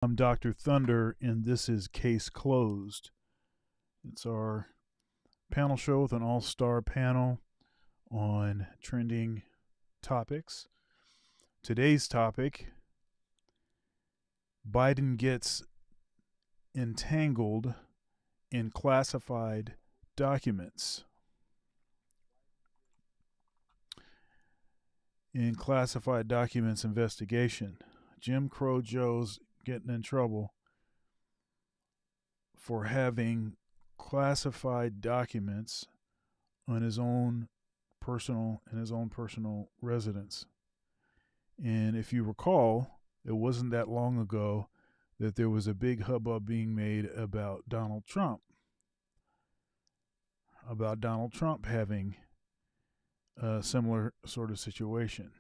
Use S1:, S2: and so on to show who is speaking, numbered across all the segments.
S1: I'm Dr. Thunder, and this is Case Closed. It's our panel show with an all star panel on trending topics. Today's topic: Biden gets entangled in classified documents. In classified documents investigation, Jim Crow Joe's getting in trouble for having classified documents on his own personal residence. And if you recall, it wasn't that long ago that there was a big hubbub being made about Donald Trump having a similar sort of situation.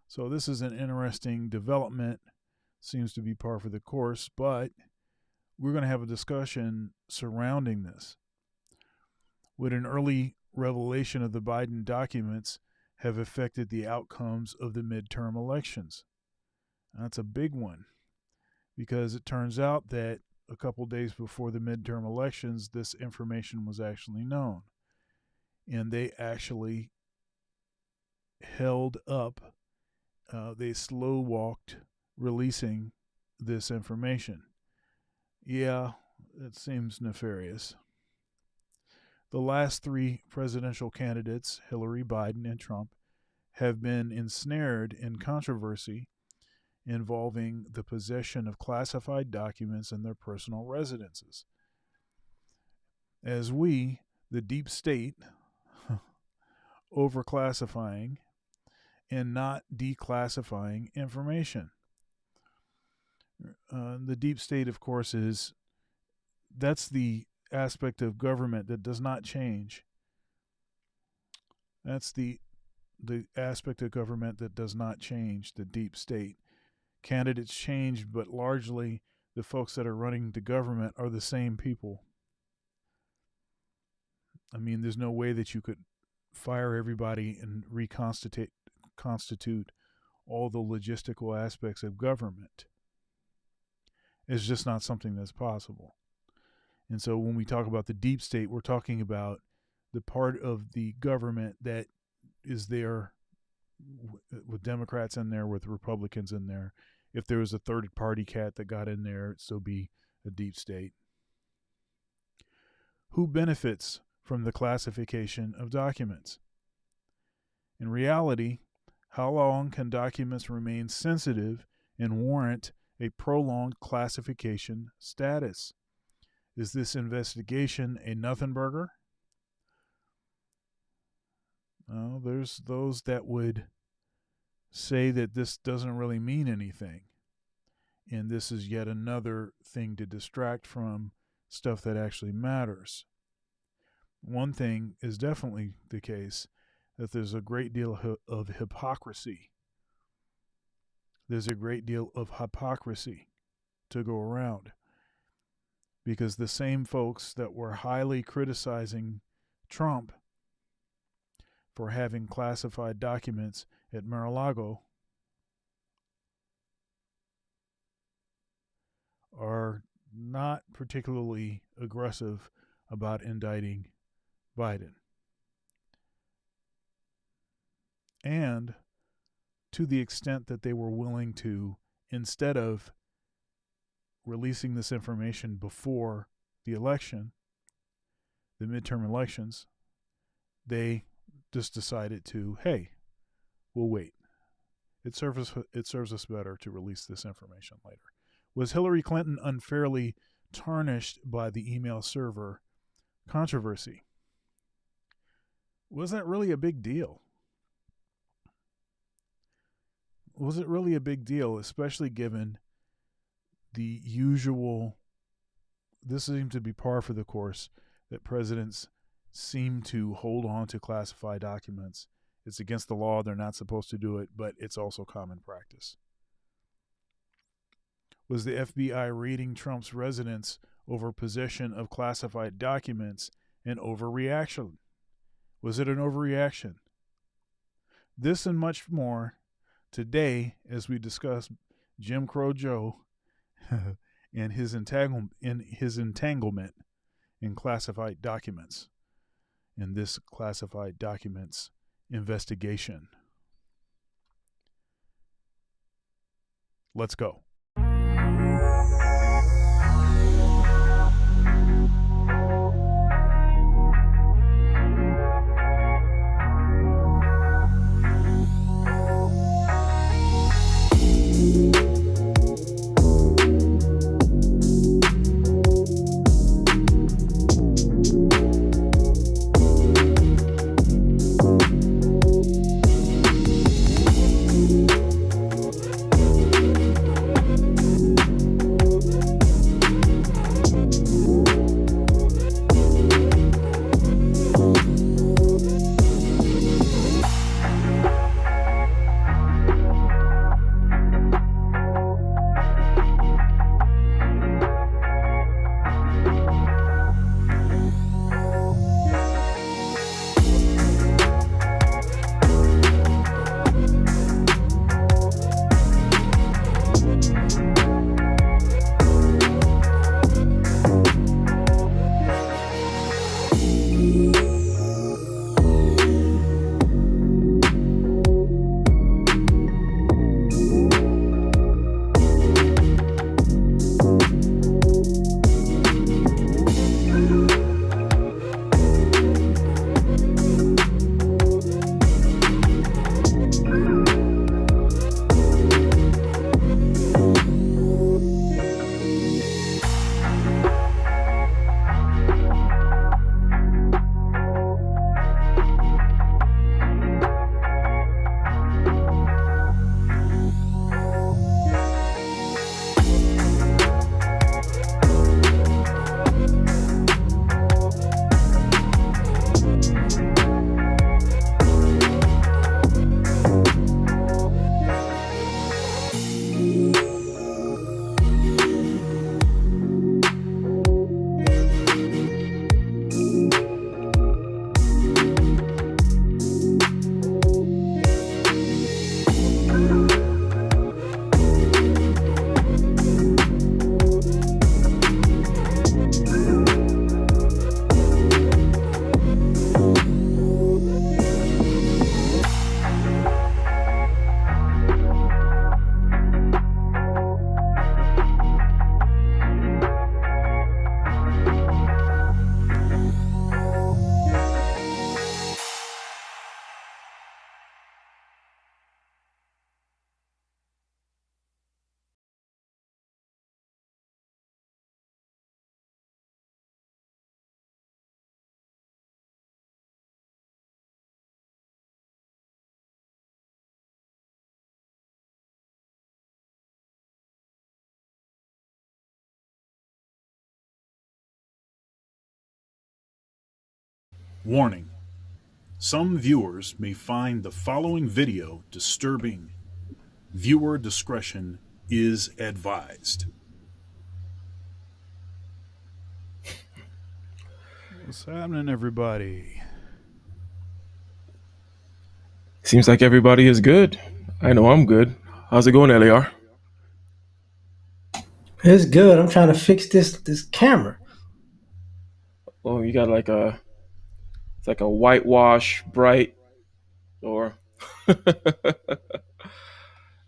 S1: So this is an interesting development, seems to be par for the course, but we're going to have a discussion surrounding this. Would an early revelation of the Biden documents have affected the outcomes of the midterm elections? That's a big one, because it turns out that a couple days before the midterm elections, this information was actually known. And they actually held up, they slow walked releasing this information. Yeah, it seems nefarious. The last three presidential candidates, Hilary, Biden, and Trump, have been ensnared in controversy involving the possession of classified documents in their personal residences. As we, the deep state, overclassifying and not declassifying information. The deep state, of course, that's the aspect of government that does not change. That's the aspect of government that does not change, the deep state. Candidates change, but largely the folks that are running the government are the same people. I mean, there's no way that you could fire everybody and constitute all the logistical aspects of government. It's just not something that's possible. And so when we talk about the deep state, we're talking about the part of the government that is there with Democrats in there, with Republicans in there. If there was a third party cat that got in there, it'd still be a deep state. Who benefits from the classification of documents? In reality, how long can documents remain sensitive and warrant a prolonged classification status? Is this investigation a nothing burger? There's those that would say that this doesn't really mean anything. And this is yet another thing to distract from stuff that actually matters. One thing is definitely the case, that there's a great deal of hypocrisy. There's a great deal of hypocrisy to go around, because the same folks that were highly criticizing Trump for having classified documents at Mar-a-Lago are not particularly aggressive about indicting Biden. And to the extent that they were willing to, instead of releasing this information before the election, the midterm elections, they just decided to, hey, we'll wait. It serves us better to release this information later. Was Hillary Clinton unfairly tarnished by the email server controversy? Was that really a big deal? Was it really a big deal, especially given the usual, this seems to be par for the course, that presidents seem to hold on to classified documents. It's against the law. They're not supposed to do it, but it's also common practice. Was the FBI raiding Trump's residence over possession of classified documents an overreaction? Was it an overreaction? This and much more today as we discuss Jim Crow Joe and his entanglement in classified documents in this classified documents investigation. Let's go. Warning: some viewers may find the following video disturbing. Viewer discretion is advised. What's happening, everybody?
S2: Seems like everybody is good. I know I'm good. How's it going, LAR?
S3: It's good. I'm trying to fix this camera.
S2: Oh, you got it's like a whitewash, bright, or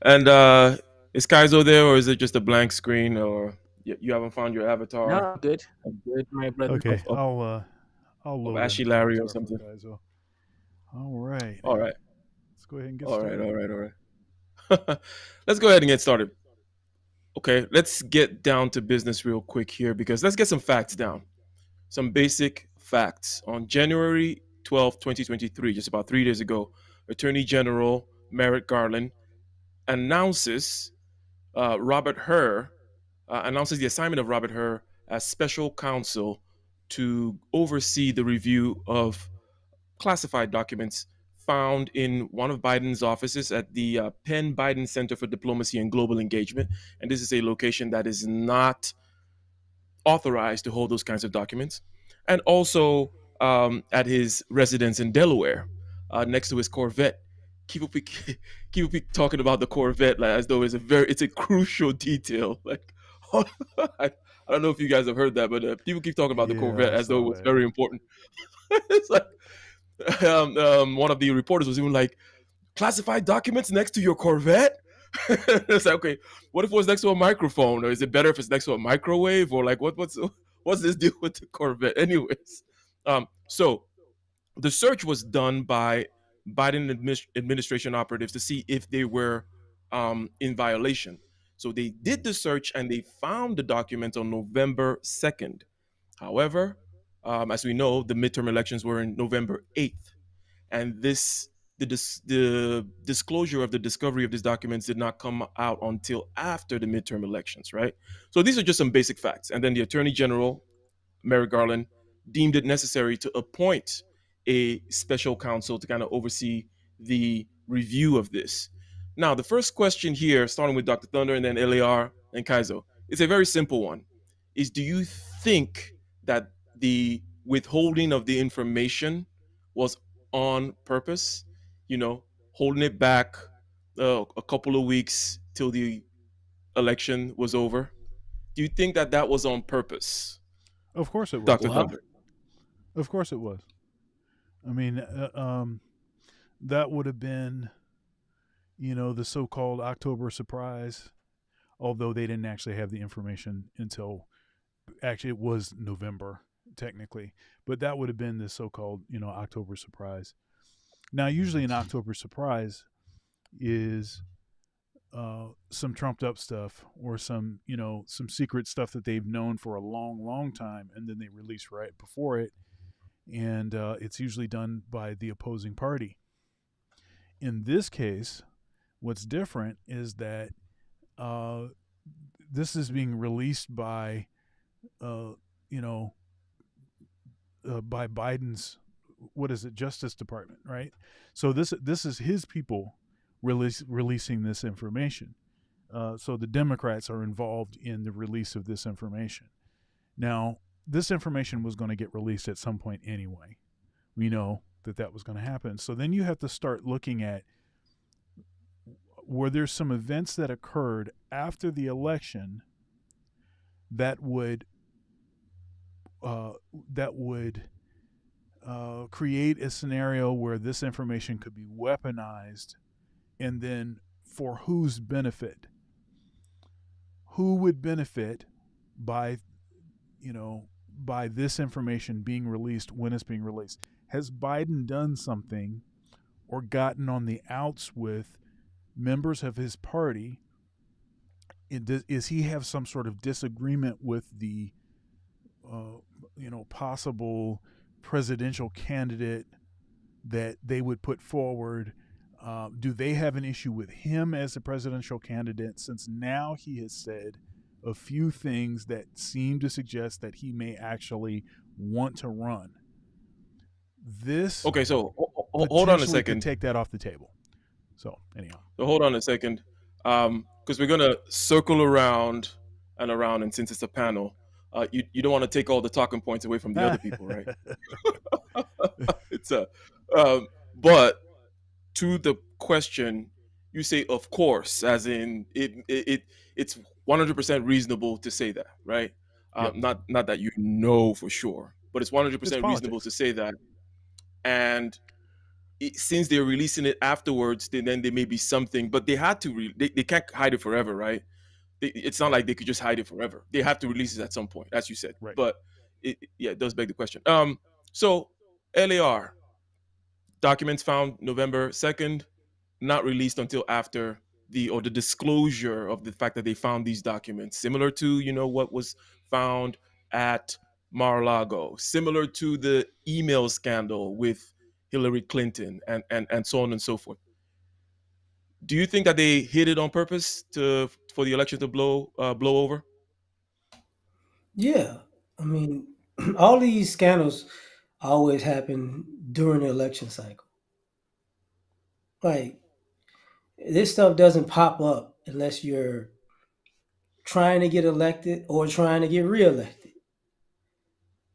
S2: and is Kaizo there, or is it just a blank screen, or you haven't found your avatar
S4: No, good. I'm good, my brother.
S1: Okay,
S2: of,
S1: I'll
S2: of
S1: load
S2: Ashy
S1: an
S2: Larry or
S1: avatar for
S2: something?
S1: Kaizo. All right,
S2: All right,
S1: let's go ahead and get
S2: all right,
S1: started.
S2: all right, all right. Let's go ahead and get started. Okay, let's get down to business real quick here because let's get some facts down. Some basic facts. On January 12th, 2023, just about 3 days ago, Attorney General Merrick Garland announces Robert Hur announces the assignment of Robert Hur as special counsel to oversee the review of classified documents found in one of Biden's offices at the Penn Biden Center for Diplomacy and Global Engagement. And this is a location that is not authorized to hold those kinds of documents. And also at his residence in Delaware, next to his Corvette. Keep talking about the Corvette like, as though it's a crucial detail. Like, I don't know if you guys have heard that, but people keep talking about the
S1: Yeah,
S2: Corvette
S1: I
S2: as though it
S1: saw
S2: was
S1: that.
S2: very important. It's like one of the reporters was even like, classified documents next to your Corvette? It's like, okay, what if it was next to a microphone? Or is it better if it's next to a microwave? Or like, what's this deal with the Corvette? Anyways, so the search was done by Biden administration operatives to see if they were in violation. So they did the search and they found the documents on November 2nd. However, as we know, the midterm elections were in November 8th, and the disclosure of the discovery of these documents did not come out until after the midterm elections, right? So these are just some basic facts. And then the Attorney General, Merrick Garland, deemed it necessary to appoint a special counsel to kind of oversee the review of this. Now, the first question here, starting with Dr. Thunder and then LAR and Kaizo, is a very simple one. Is, do you think that the withholding of the information was on purpose? You know, holding it back a couple of weeks till the election was over. Do you think that that was on purpose,
S1: Of course it was.
S2: Dr.
S3: Well,
S2: Thunder?
S1: Of course it was. I mean, that would have been, the so-called October surprise. Although they didn't actually have the information until actually it was November technically, but that would have been the so-called October surprise. Now, usually an October surprise is some trumped up stuff or some secret stuff that they've known for a long, long time, and then they release right before it, and it's usually done by the opposing party. In this case, what's different is that uh, this is being released by, uh, you know, by Biden's, what is it, Justice Department, right? So this is his people releasing this information. So the Democrats are involved in the release of this information. Now, this information was going to get released at some point anyway. We know that was going to happen. So then you have to start looking at, were there some events that occurred after the election that would create a scenario where this information could be weaponized, and then for whose benefit? Who would benefit by by this information being released when it's being released? Has Biden done something or gotten on the outs with members of his party? Is he have some sort of disagreement with the possible presidential candidate that they would put forward? Do they have an issue with him as a presidential candidate, since now he has said a few things that seem to suggest that he may actually want to run? This
S2: Okay, so hold on a
S1: potentially could
S2: second.
S1: take that off the table. So anyhow,
S2: So hold on a second, because we're gonna circle around and around, and since it's a panel, you don't want to take all the talking points away from the other people, right? It's a, but to the question, you say of course, as in it's 100% reasonable to say that, right?
S1: Yep.
S2: Not that you know for sure, but it's
S1: It's
S2: 100% reasonable
S1: politics.
S2: to say that, and since they're releasing it afterwards, then there may be something, but they had to they can't hide it forever, right? It's not like they could just hide it forever. They have to release it at some point, as you said.
S1: Right.
S2: But yeah, it does beg the question. So LAR documents found November 2nd, not released until after the disclosure of the fact that they found these documents, similar to what was found at Mar-a-Lago, similar to the email scandal with Hillary Clinton, and so on and so forth. Do you think that they hid it on purpose for the election to blow over?
S3: yeah. I mean, all these scandals always happen during the election cycle. Like, this stuff doesn't pop up unless you're trying to get elected or trying to get reelected.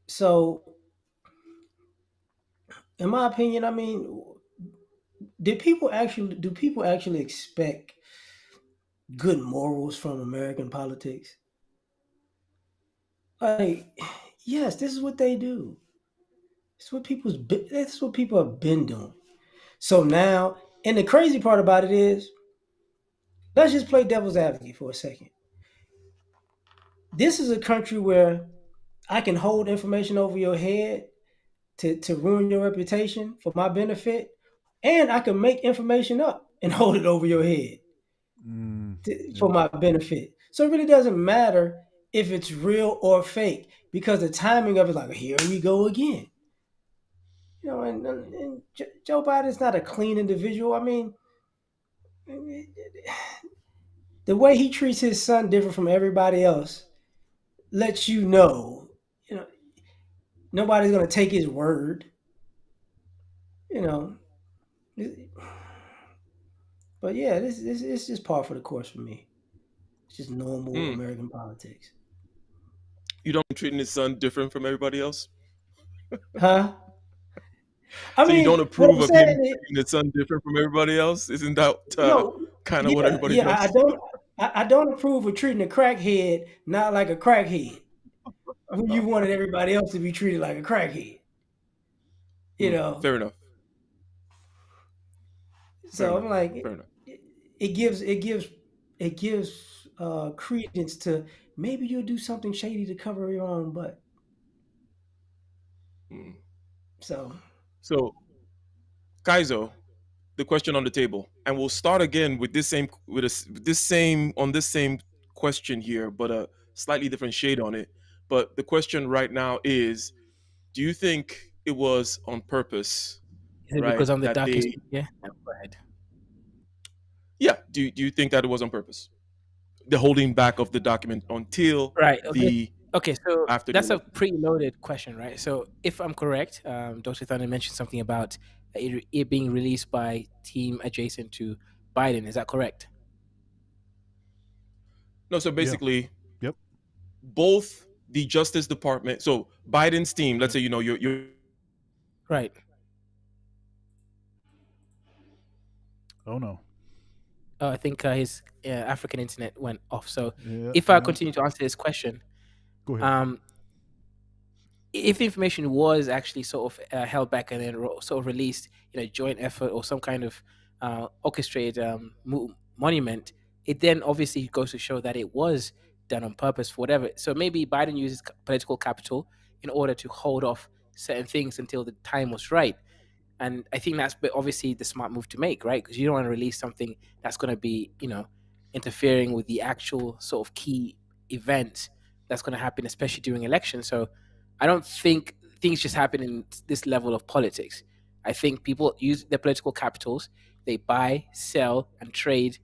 S3: So, in my opinion, I mean, do people actually expect good morals from American politics? Like, yes, this is what they do. This is what people have been doing. So now, and the crazy part about it is, let's just play devil's advocate for a second. This is a country where I can hold information over your head to ruin your reputation for my benefit, and I can make information up and hold it over your head for
S1: Yeah.
S3: my benefit. So it really doesn't matter if it's real or fake because the timing of it, like, here we go again. And Joe Biden's not a clean individual. I mean, the way he treats his son different from everybody else lets you know, nobody's gonna take his word. You know, but yeah, this is just par for the course for me. It's just normal
S2: Hmm.
S3: American politics,
S2: You don't treating his son different from everybody else?
S3: huh? I
S2: So you don't
S3: mean, what
S2: approve
S3: I'm
S2: of him
S3: saying is,
S2: treating his son different from everybody else? Isn't that
S3: no,
S2: kind of what
S3: yeah,
S2: everybody
S3: yeah. I
S2: does?
S3: don't, I don't approve of treating a crackhead not like a crackhead. Who you wanted everybody else to be treated like a crackhead, you know?
S2: Fair enough. Fair
S3: So I'm
S2: enough.
S3: like,
S2: Fair enough.
S3: it gives credence to maybe you'll do something shady to cover your own butt.
S2: Mm.
S3: So
S2: So, Kaizo, the question on the table, and we'll start again with this same on this same question here, but a slightly different shade on it. But the question right now is: do you think it was on purpose,
S4: Is it
S2: right?
S4: because I'm the
S2: That
S4: darkest?
S2: they,
S4: Yeah. No, go ahead.
S2: yeah. Do you think that it was on purpose? The holding back of the document until
S4: Right. Okay.
S2: the
S4: Okay. So
S2: after the
S4: that's a
S2: election.
S4: pre-loaded question, right? So if I'm correct, Dr. Thunder mentioned something about it being released by team adjacent to Biden. Is that correct?
S2: No, so
S1: Yeah.
S2: basically,
S1: Yep.
S2: both the Justice Department, so Biden's team, let's
S1: Yep.
S2: say you're
S4: Right.
S1: Oh no.
S4: I think his African internet went off. So
S1: Yeah.
S4: if I
S1: Yeah.
S4: continue to answer this question,
S1: Go ahead.
S4: um, if the information was actually sort of held back and then sort of released in a joint effort or some kind of orchestrated monument, it then obviously goes to show that it was done on purpose for whatever. So maybe Biden uses political capital in order to hold off certain things until the time was right. And I think that's obviously the smart move to make, right? Because you don't want to release something that's going to be, interfering with the actual sort of key event that's going to happen, especially during elections. So I don't think things just happen in this level of politics. I think people use their political capitals, they buy, sell, and trade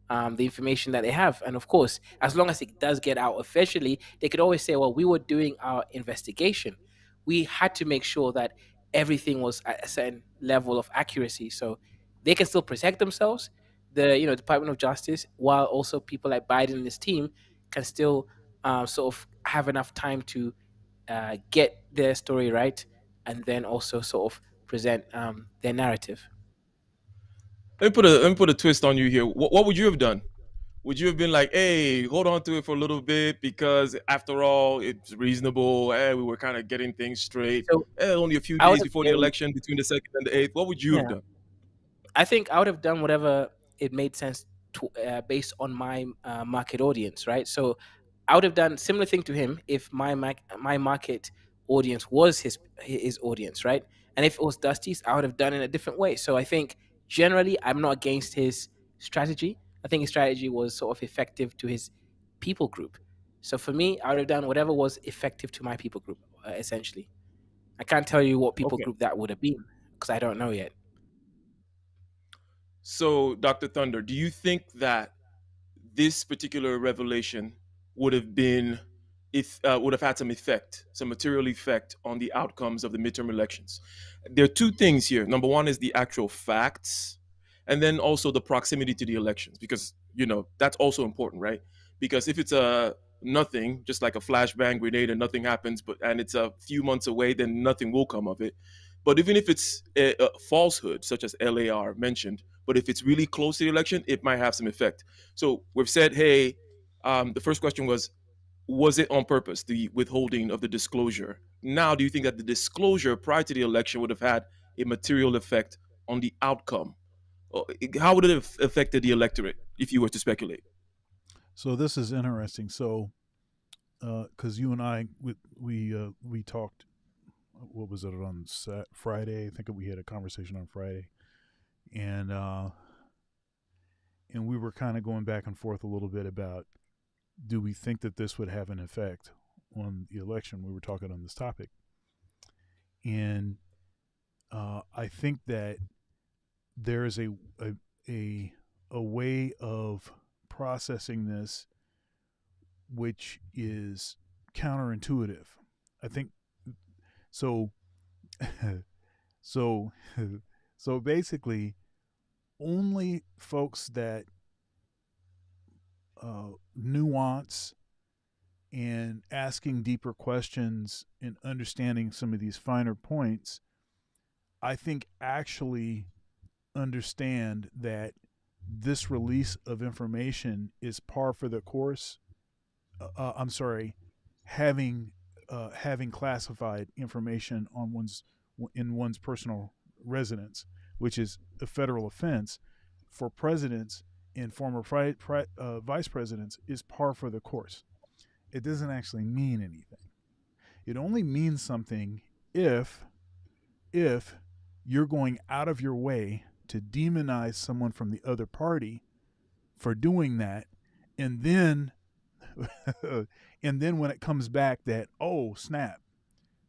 S4: the information that they have. And of course, as long as it does get out officially, they could always say, well, we were doing our investigation. We had to make sure that everything was at a certain level of accuracy. So they can still protect themselves, the Department of Justice, while also people like Biden and his team can still sort of have enough time to get their story right, and then also sort of present their narrative.
S2: let me put a twist on you here. What would you have done? Would you have been like, hey, hold on to it for a little bit because after all, it's reasonable. Hey, we were kind of getting things straight.
S4: So
S2: Hey, only a few
S4: I would
S2: days
S4: have
S2: before the
S4: been,
S2: election, between the second and the eighth. What would you have
S4: yeah,
S2: done?
S4: I think I would have done whatever it made sense to, based on my market audience, right? So I would have done similar thing to him if my market audience was his audience, right? And if it was Dusty's, I would have done it a different way. So I think generally I'm not against his strategy. I think his strategy was sort of effective to his people group. So for me, I would have done whatever was effective to my people group, essentially. I can't tell you what people
S2: Okay.
S4: group that would have been because I don't know yet.
S2: So, Dr. Thunder, do you think that this particular revelation would have been if would have had some effect, some material effect on the outcomes of the midterm elections? There are two things here. Number one is the actual facts, and then also the proximity to the elections, because that's also important, right? Because if it's a nothing, just like a flashbang grenade, and nothing happens, and it's a few months away, then nothing will come of it. But even if it's a falsehood, such as LAR mentioned, but if it's really close to the election, it might have some effect. So we've said, hey, the first question was, was it on purpose, the withholding of the disclosure? Now, do you think that the disclosure prior to the election would have had a material effect on the outcome? How would it have affected the electorate if you were to speculate?
S1: So this is interesting. So, because you and I we talked. What was it on Friday? I think we had a conversation on Friday, and we were kind of going back and forth a little bit about, do we think that this would have an effect on the election? We were talking on this topic, and I think that there is a way of processing this which is counterintuitive. I think so. so so basically, only folks that nuance and asking deeper questions and understanding some of these finer points, I think actually understand that this release of information is par for the course. I'm sorry, having having classified information on one's personal residence, which is a federal offense for presidents and former vice presidents, is par for the course. It doesn't actually mean anything. It only means something if you're going out of your way to demonize someone from the other party for doing that, and then and then when it comes back that, oh snap,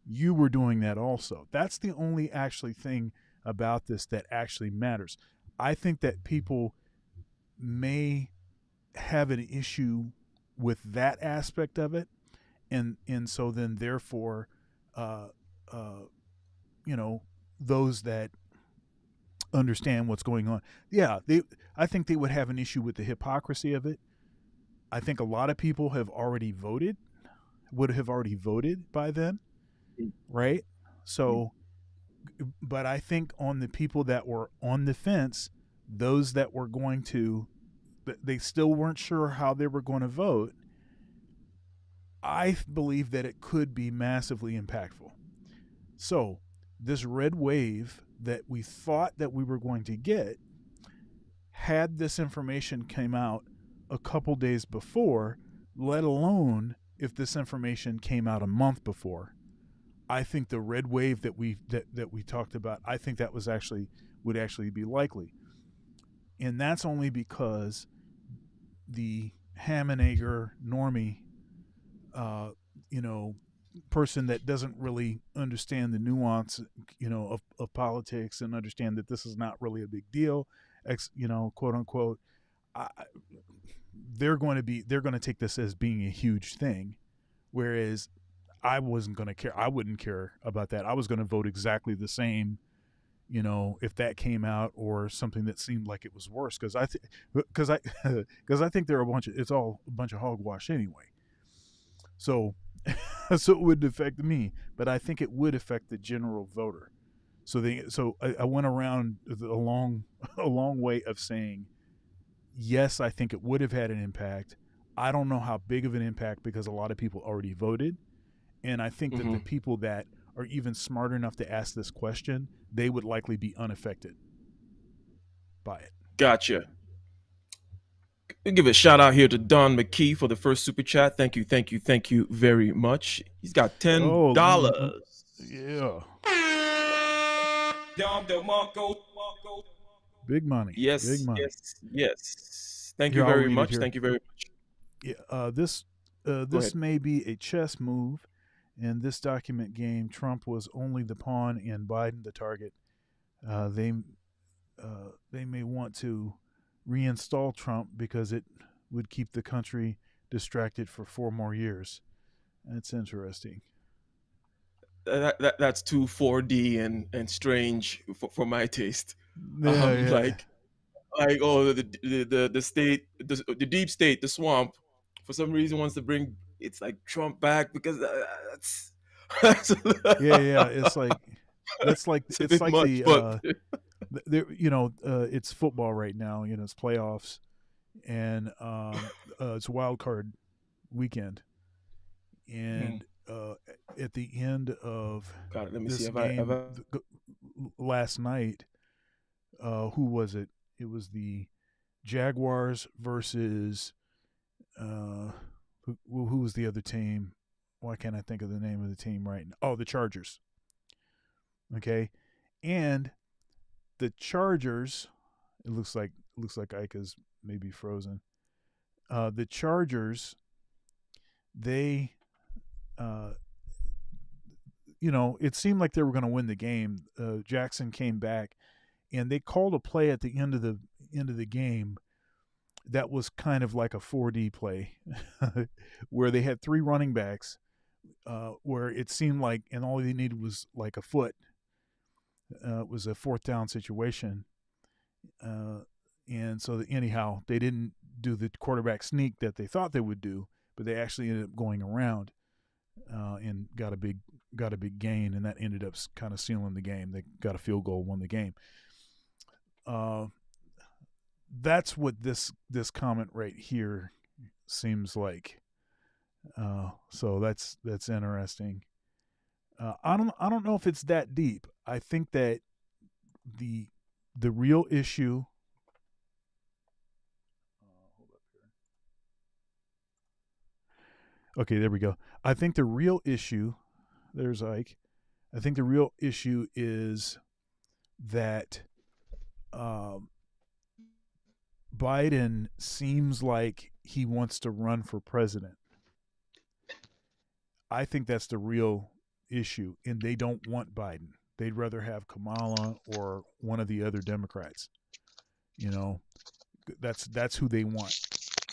S1: you were doing that also. That's the only actually thing about this that actually matters. I think that people may have an issue with that aspect of it, and so then therefore, uh, uh, those that understand what's going on, yeah, I think they would have an issue with the hypocrisy of it. I think a lot of people would have already voted by then, right? So, but I think on the people that were on the fence, those that were going to, they still weren't sure how they were going to vote. I believe that it could be massively impactful. So, this red wave that we thought that we were going to get, had this information came out a couple days before, let alone if this information came out a month before, I think the red wave that we talked about, I think that would actually be likely. And that's only because the ham and egger normie, person that doesn't really understand the nuance, of politics, and understand that this is not really a big deal, quote unquote, they're going to take this as being a huge thing, whereas I wasn't going to care. I wouldn't care about that. I was going to vote exactly the same, if that came out, or something that seemed like it was worse, because I think it's all a bunch of hogwash anyway. So so it wouldn't affect me, but I think it would affect the general voter. So I went around a long way of saying, yes, I think it would have had an impact. I don't know how big of an impact, because a lot of people already voted. And I think that the people that are even smart enough to ask this question, they would likely be unaffected by it.
S2: Gotcha. We'll give a shout out here to Don McKee for the first super chat. Thank you very much. He's got $10.
S1: Yeah. Big money.
S2: Yes.
S1: Big money.
S2: Yes. Thank
S1: Here,
S2: you
S1: I'll
S2: very
S1: read it
S2: much.
S1: here.
S2: Thank you very much.
S1: Yeah. This
S2: ahead.
S1: may be a chess move. In this document game, Trump was only the pawn and Biden the target. They may want to reinstall Trump because it would keep the country distracted for 4 more years. That's interesting.
S2: That's too 4D and strange for my taste.
S1: Yeah.
S2: Like the state, the deep state, the swamp, for some reason wants to bring it's like Trump back, because that's
S1: yeah. It's like
S2: it's a bit much, but
S1: it's football right now. It's playoffs, and it's a wild card weekend.
S2: Mm.
S1: and at the end of
S2: Got it. Let me see.
S1: this
S2: Have I
S1: game
S2: ever?
S1: last night, who was it? It was the Jaguars versus who was the other team? Why can't I think of the name of the team right now? Oh, the Chargers. Okay, and the Chargers. It looks like Ika's maybe frozen. The Chargers, they, uh, it seemed like they were going to win the game. Jackson came back, and they called a play at the end of the game that was kind of like a 4D play, where they had three running backs, where it seemed like, and all they needed was like a foot. It was a fourth down situation, uh, and so anyhow, they didn't do the quarterback sneak that they thought they would do, but they actually ended up going around and got a big gain, and that ended up kind of sealing the game. They got a field goal, won the game. That's what this comment right here seems like. So that's interesting. I don't know if it's that deep. I think that the the real issue. Hold up here. Okay, there we go. I think the real issue. There's Ike. I think the real issue is that um, Biden seems like he wants to run for president. I think that's the real issue, and they don't want Biden. They'd rather have Kamala or one of the other Democrats. You know, that's who they want.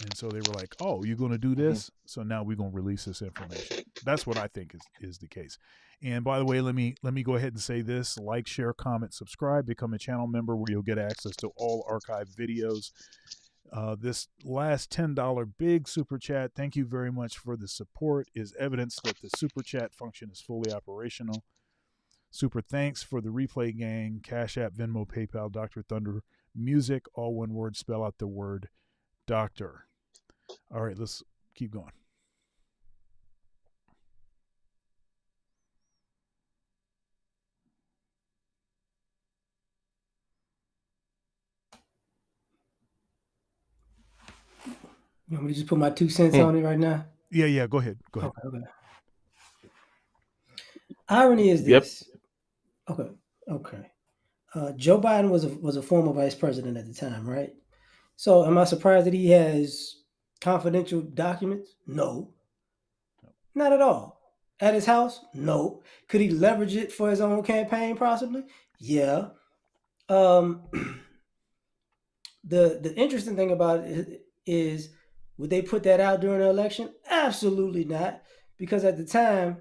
S1: And so they were like, "Oh, you're going to do
S2: Mhm.
S1: this? So now we're going to release this information." That's what I think is the case. And by the way, let me go ahead and say this: like, share, comment, subscribe, become a channel member where you'll get access to all archived videos. This last $10 big super chat, thank you very much for the support, is evidence that the super chat function is fully operational. Super thanks for the replay gang, Cash App, Venmo, PayPal, Dr. Thunder, music, all one word, spell out the word doctor. All right, let's keep going.
S3: You want me to just put my 2 cents
S2: Hmm.
S3: on it right now?
S1: Yeah, go ahead. Go ahead.
S3: Okay. Irony is
S2: Yep.
S3: this. Okay. Joe Biden was a former vice president at the time, right? So am I surprised that he has confidential documents? No, not at all. At his house? No. Could he leverage it for his own campaign, possibly? Yeah. Um, the interesting thing about it is, would they put that out during the election? Absolutely not, because at the time,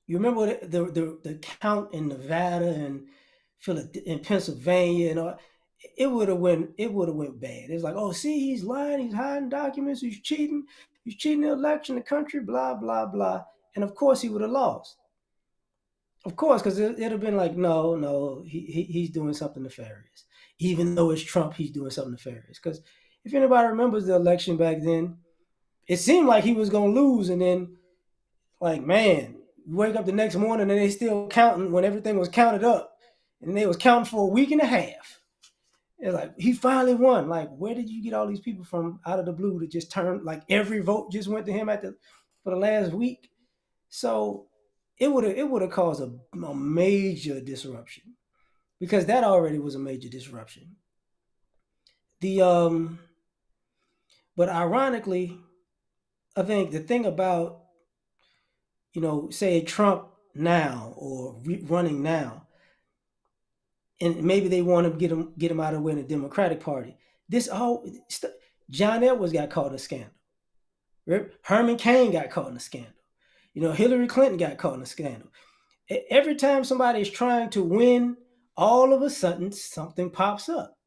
S3: you remember the count in Nevada and in Pennsylvania and all. It would have went bad. It's like, oh, see, he's lying, he's hiding documents, he's cheating the election, the country, blah blah blah. And of course, he would have lost. Of course, because it'd have been like, no, he's doing something nefarious. Even though it's Trump, he's doing something nefarious. Because if anybody remembers the election back then, it seemed like he was gonna lose, and then, like, man, you wake up the next morning and they still counting when everything was counted up, and they was counting for a week and a half. It's like, he finally won. Like, where did you get all these people from out of the blue to just turn, like, every vote just went to him for the last week? So it would have caused a major disruption, because that already was a major disruption. The but ironically, I think the thing about, say Trump now, or running now, and maybe they want to get him out of the way in the Democratic Party. This whole John Edwards got caught in a scandal. Right? Herman Cain got caught in a scandal. Hillary Clinton got caught in a scandal. Every time somebody is trying to win, all of a sudden something pops up.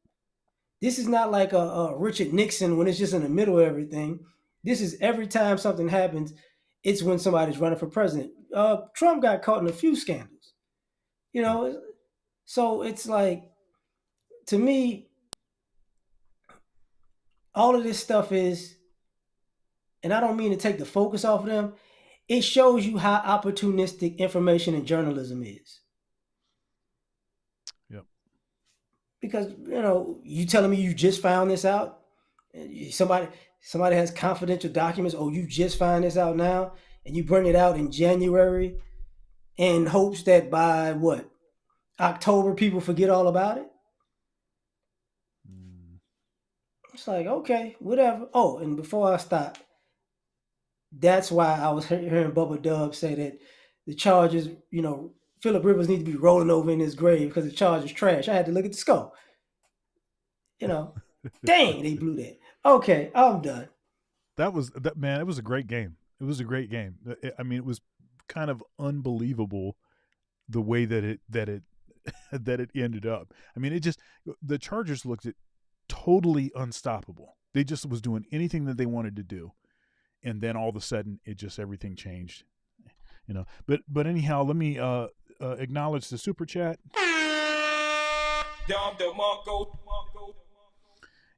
S3: This is not like a Richard Nixon when it's just in the middle of everything. This is every time something happens, it's when somebody's running for president. Trump got caught in a few scandals. You know, so it's like, to me, all of this stuff is, and I don't mean to take the focus off of them, It shows you how opportunistic information and journalism is.
S1: Yep.
S3: Because you telling me you just found this out. Somebody somebody has confidential documents. Oh, you just find this out now, and you bring it out in January in hopes that by what October people forget all about it.
S1: Mm.
S3: It's like, okay, whatever. Oh, and before I stop, that's why I was hearing Bubba Dub say that the Chargers, Philip Rivers need to be rolling over in his grave because the Chargers trash. I had to look at the score. You know, dang, they blew that. Okay, I'm done.
S1: That was that man. It was a great game. It was a great game. I mean, it was kind of unbelievable the way that it that it ended up. I mean, it just the Chargers looked at totally unstoppable. They just was doing anything that they wanted to do, and then all of a sudden, it just everything changed. But anyhow, let me acknowledge the super chat.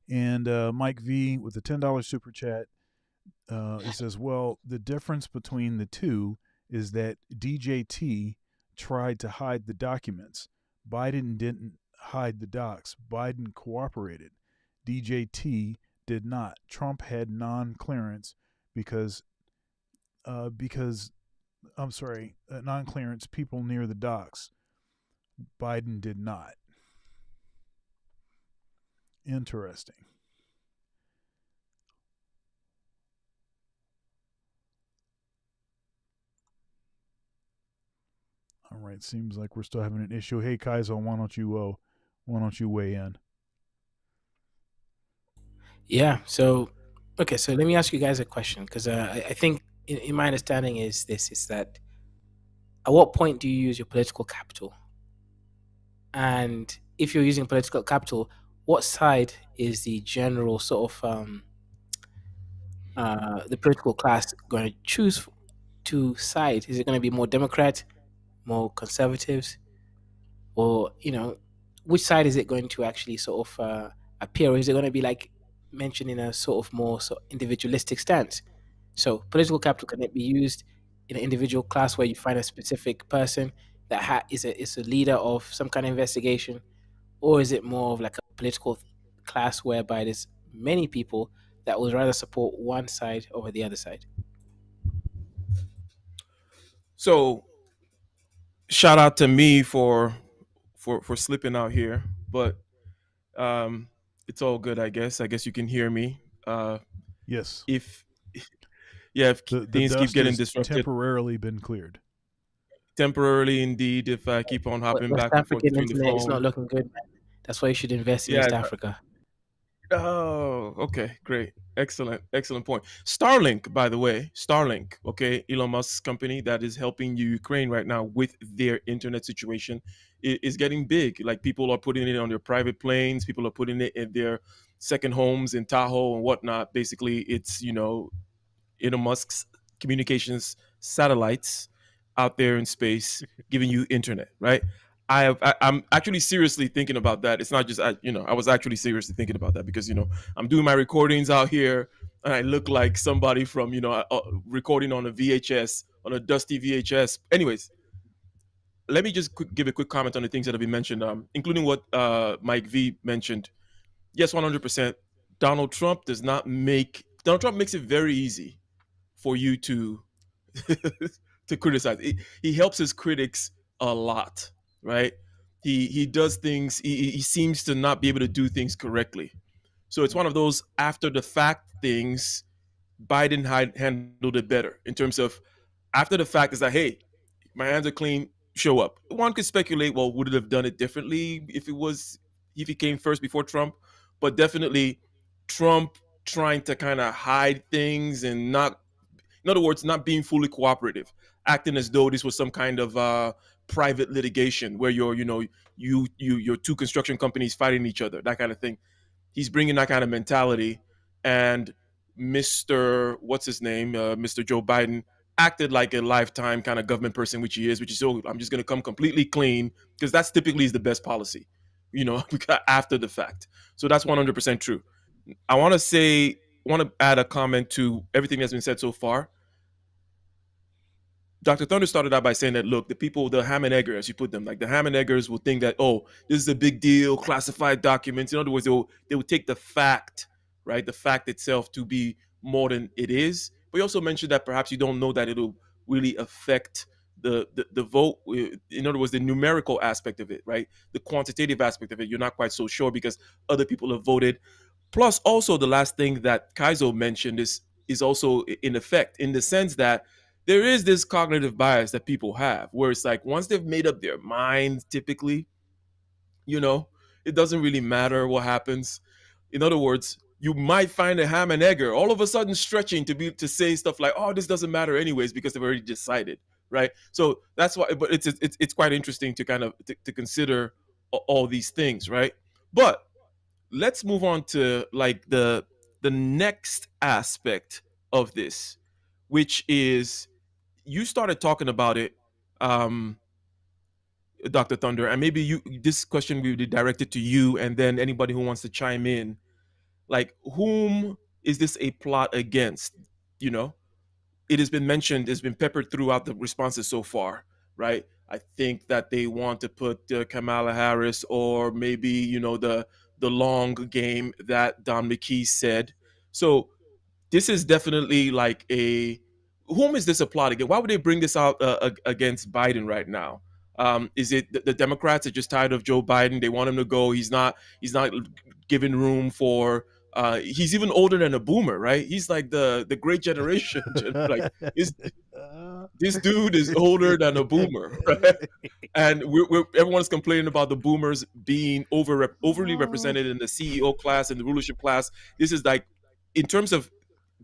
S1: And Mike V with the $10 super chat. He says, well, the difference between the two is that DJT tried to hide the documents. Biden didn't hide the docs. Biden cooperated. DJT did not. Trump had non-clearance because I'm sorry, non-clearance people near the docs. Biden did not. Interesting. All right, seems like we're still having an issue. Hey, Kaizo, why don't you weigh in?
S4: Yeah. So, okay. So let me ask you guys a question because I think in my understanding is this: is that at what point do you use your political capital? And if you're using political capital, what side is the general sort of the political class going to choose to side? Is it going to be more Democrat, more conservatives, or which side is it going to actually sort of appear? Or is it going to be like mentioned in a sort of more individualistic stance? So political capital, can it be used in an individual class where you find a specific person that is a leader of some kind of investigation, or is it more of like a political class whereby there's many people that would rather support one side over the other side?
S2: So shout out to me for slipping out here, but um, it's all good. I guess you can hear me.
S1: Yes,
S2: If yeah, if
S1: the
S2: things keep
S1: dust
S2: getting
S1: has
S2: disrupted
S1: temporarily been cleared.
S2: temporarily, indeed, if I keep on hopping
S4: West
S2: back and forth
S4: African
S2: between the
S4: internet is not
S2: phone,
S4: looking good, man. That's why you should invest in
S2: yeah.
S4: East Africa.
S2: Oh, okay, great, excellent point. Starlink, by the way, Starlink, okay, Elon Musk's company that is helping Ukraine right now with their internet situation, is getting big. Like people are putting it on their private planes, people are putting it in their second homes in Tahoe and whatnot. Basically, it's Elon Musk's communications satellites out there in space giving you internet, right? I'm actually seriously thinking about that. It's not just I was actually seriously thinking about that because I'm doing my recordings out here and I look like somebody from recording on a VHS, on a dusty VHS. Anyways, let me just give a quick comment on the things that have been mentioned, including what Mike V mentioned. Yes, 100%. Donald Trump makes it very easy for you to to criticize. He helps his critics a lot, right? He does things. He seems to not be able to do things correctly. So it's one of those after the fact things. Biden handled it better in terms of after the fact is that hey, my hands are clean. Show up. One could speculate. Well, would it have done it differently if he came first before Trump? But definitely, Trump trying to kind of hide things and not in other words, not being fully cooperative, acting as though this was some kind of private litigation where your two construction companies fighting each other, that kind of thing. He's bringing that kind of mentality, and what's his name, Mr. Joe Biden acted like a lifetime kind of government person, which he is, which is I'm just going to come completely clean because that's typically is the best policy, after the fact. So that's 100% true. I want to add a comment to everything that's been said so far. Dr. Thunder started out by saying that, look, the people, the ham and egger, as you put them, like the ham and eggers will think that, oh, this is a big deal, classified documents. In other words, they will take the fact, right, the fact itself to be more than it is. But you also mentioned that perhaps you don't know that it'll really affect the vote. In other words, the numerical aspect of it, right, the quantitative aspect of it, you're not quite so sure because other people have voted. Plus, also the last thing that Kaizo mentioned is also in effect, in the sense that there is this cognitive bias that people have, where it's like once they've made up their mind, typically, you know, it doesn't really matter what happens. In other words, you might find a ham and egger all of a sudden stretching to say stuff like, "Oh, this doesn't matter anyways," because they've already decided, right? So that's why. But it's quite interesting to kind of to consider all these things, right? But let's move on to like the next aspect of this, which is you started talking about it, um, Dr. Thunder, and maybe you this question will be directed to you, and then anybody who wants to chime in. Like, whom is this a plot against? You know, it has been mentioned, it's been peppered throughout the responses so far, right? I think that they want to put Kamala Harris, or maybe the long game that Don McKee said. So this is definitely like a whom is this a plot against? Why would they bring this out against Biden right now? Is it the Democrats are just tired of Joe Biden? They want him to go. He's not giving room for. He's even older than a boomer, right? He's like the great generation. Like is this dude is older than a boomer, right? And everyone's complaining about the boomers being overly represented in the CEO class and the rulership class. This is like, in terms of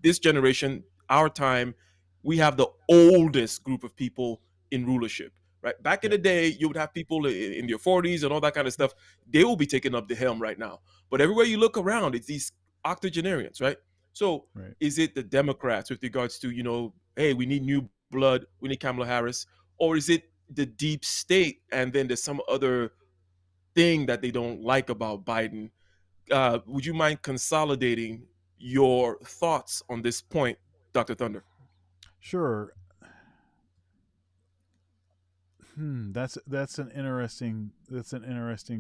S2: this generation, our time, we have the oldest group of people in rulership. Right back in the day, you would have people in their 40s and all that kind of stuff. They will be taking up the helm right now. But everywhere you look around, it's these octogenarians, right? So,
S1: Right.
S2: is it the Democrats with regards to hey, we need new blood, we need Kamala Harris, or is it the deep state, and then there's some other thing that they don't like about Biden? Would you mind consolidating your thoughts on this point, Dr. Thunder?
S1: Sure. That's an interesting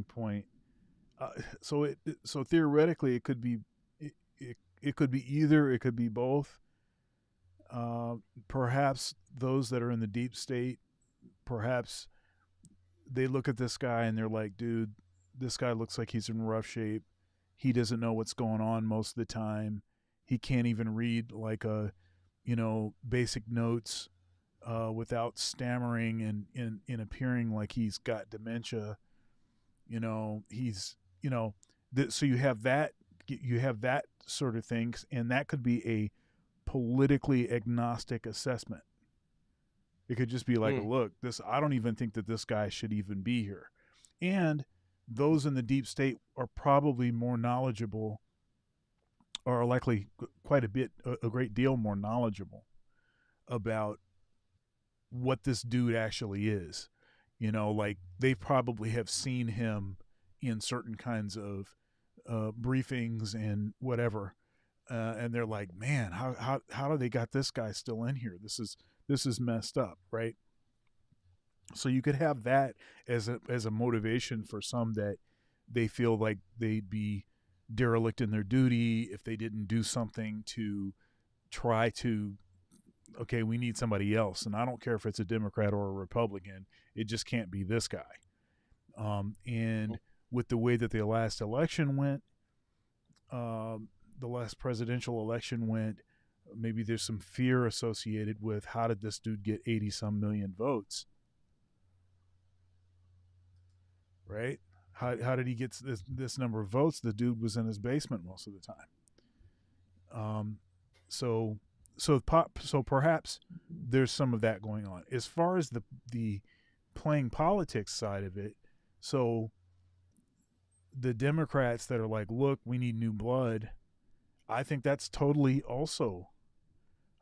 S1: point. So theoretically, it could be either. It could be both. Perhaps those that are in the deep state, perhaps they look at this guy and they're like, dude, this guy looks like he's in rough shape. He doesn't know what's going on most of the time. He can't even read like basic notes without stammering and appearing like he's got dementia. He's, so you have that sort of things, and that could be a politically agnostic assessment. It could just be like, look, I don't even think that this guy should even be here. And those in the deep state are probably more knowledgeable, or are likely quite a great deal more knowledgeable about what this dude actually is. Like they probably have seen him in certain kinds of briefings and whatever. And they're like, man, how do they got this guy still in here? This is messed up, right? So you could have that as a motivation for some, that they feel like they'd be derelict in their duty if they didn't do something to try to, okay, we need somebody else, and I don't care if it's a Democrat or a Republican, it just can't be this guy. And with the way that the last election went, the last presidential election went, maybe there's some fear associated with, how did this dude get 80 some million votes? Right? How did he get this number of votes? The dude was in his basement most of the time. So perhaps there's some of that going on. As far as the playing politics side of it, so the Democrats that are like, look, we need new blood, I think that's totally also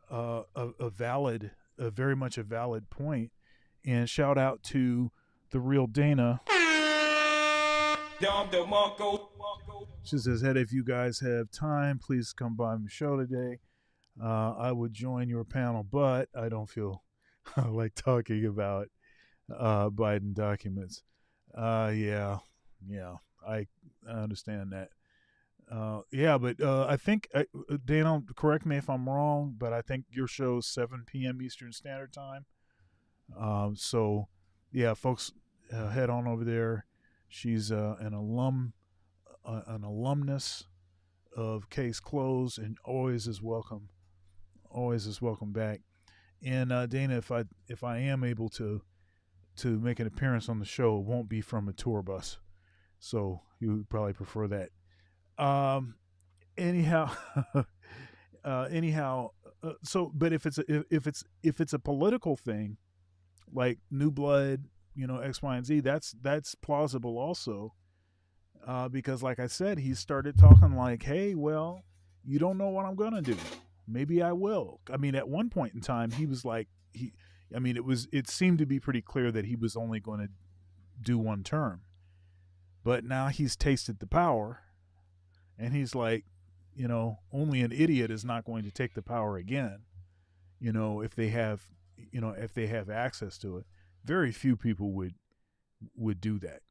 S1: very much a valid point. And shout out to the real Dana. She says, "Hey, if you guys have time, please come by my show today. I would join your panel, but I don't feel like talking about Biden documents. Yeah, yeah, I understand that. Yeah, but I think Dana, correct me if I'm wrong, but I think your show's 7 p.m. Eastern Standard Time. So, yeah, folks, head on over there. She's an alumnus of Case Closed, and always is welcome. Always is welcome back. And Dana, if I am able to make an appearance on the show, it won't be from a tour bus. So you would probably prefer that. Um, anyhow, anyhow. So, but if it's a political thing like new blood, X, Y, and Z, that's plausible also. Because, like I said, he started talking like, "Hey, well, you don't know what I'm gonna do. Maybe I will." I mean, at one point in time, he was like, I mean, it seemed to be pretty clear that he was only going to do one term, but now he's tasted the power, and he's like, only an idiot is not going to take the power again. If they have, if they have access to it, very few people would do that.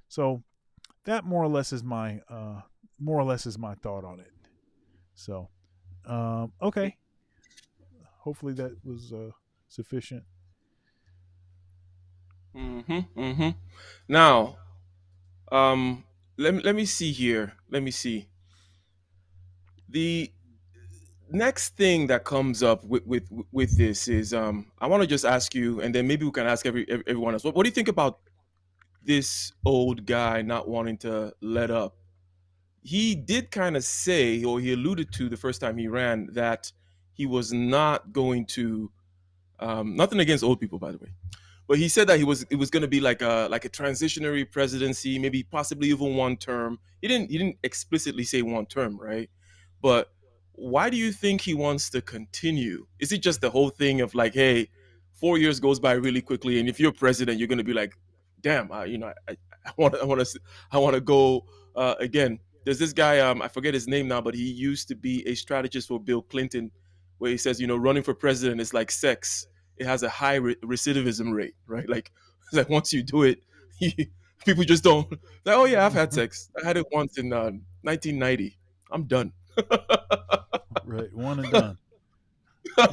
S1: So that more or less is my thought on it. So, okay. Hopefully that was sufficient.
S2: Now, let me see here. Let me see. The next thing that comes up with this is I want to just ask you, and then maybe we can ask everyone else. What do you think about this old guy not wanting to let up? He did kind of say, or he alluded to the first time he ran, that he was not going to. Nothing against old people, by the way, but he said that it was going to be like a transitionary presidency, maybe possibly even one term. He didn't explicitly say one term, right? But why do you think he wants to continue? Is it just the whole thing of like, hey, 4 years goes by really quickly, and if you're president, you're going to be like, damn, I want to go again. There's this guy, I forget his name now, but he used to be a strategist for Bill Clinton, where he says, running for president is like sex. It has a high recidivism rate, right? Like, it's like once you do it, people just don't. Like, oh yeah, I've had sex. I had it once in 1990. I'm done.
S1: Right, one and done.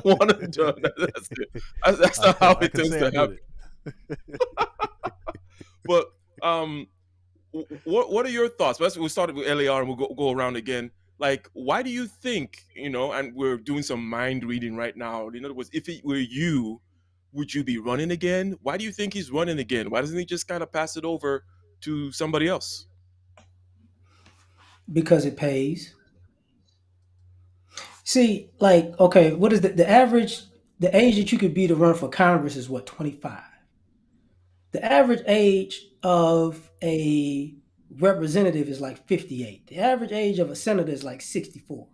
S2: One and done. That's it. That's not how it tends to happen. But what are your thoughts? We'll start with LAR and we'll go around again. Like, why do you think, and we're doing some mind reading right now. In other words, if it were you, would you be running again? Why do you think he's running again? Why doesn't he just kind of pass it over to somebody else?
S3: Because it pays. See, like, okay, what is the average? The age that you could be to run for Congress is what, 25. The average age of a representative is like 58. The average age of a senator is like 64.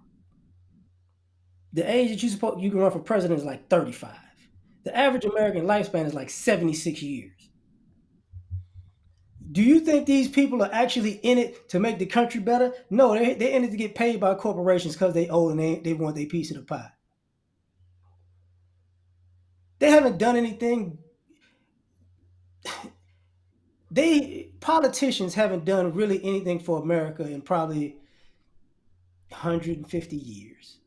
S3: The age that you can run for president is like 35. The average American lifespan is like 76 years. Do you think these people are actually in it to make the country better? No, they're in it to get paid by corporations because they owe and they want their piece of the pie. They haven't done anything. Politicians haven't done really anything for America in probably 150 years.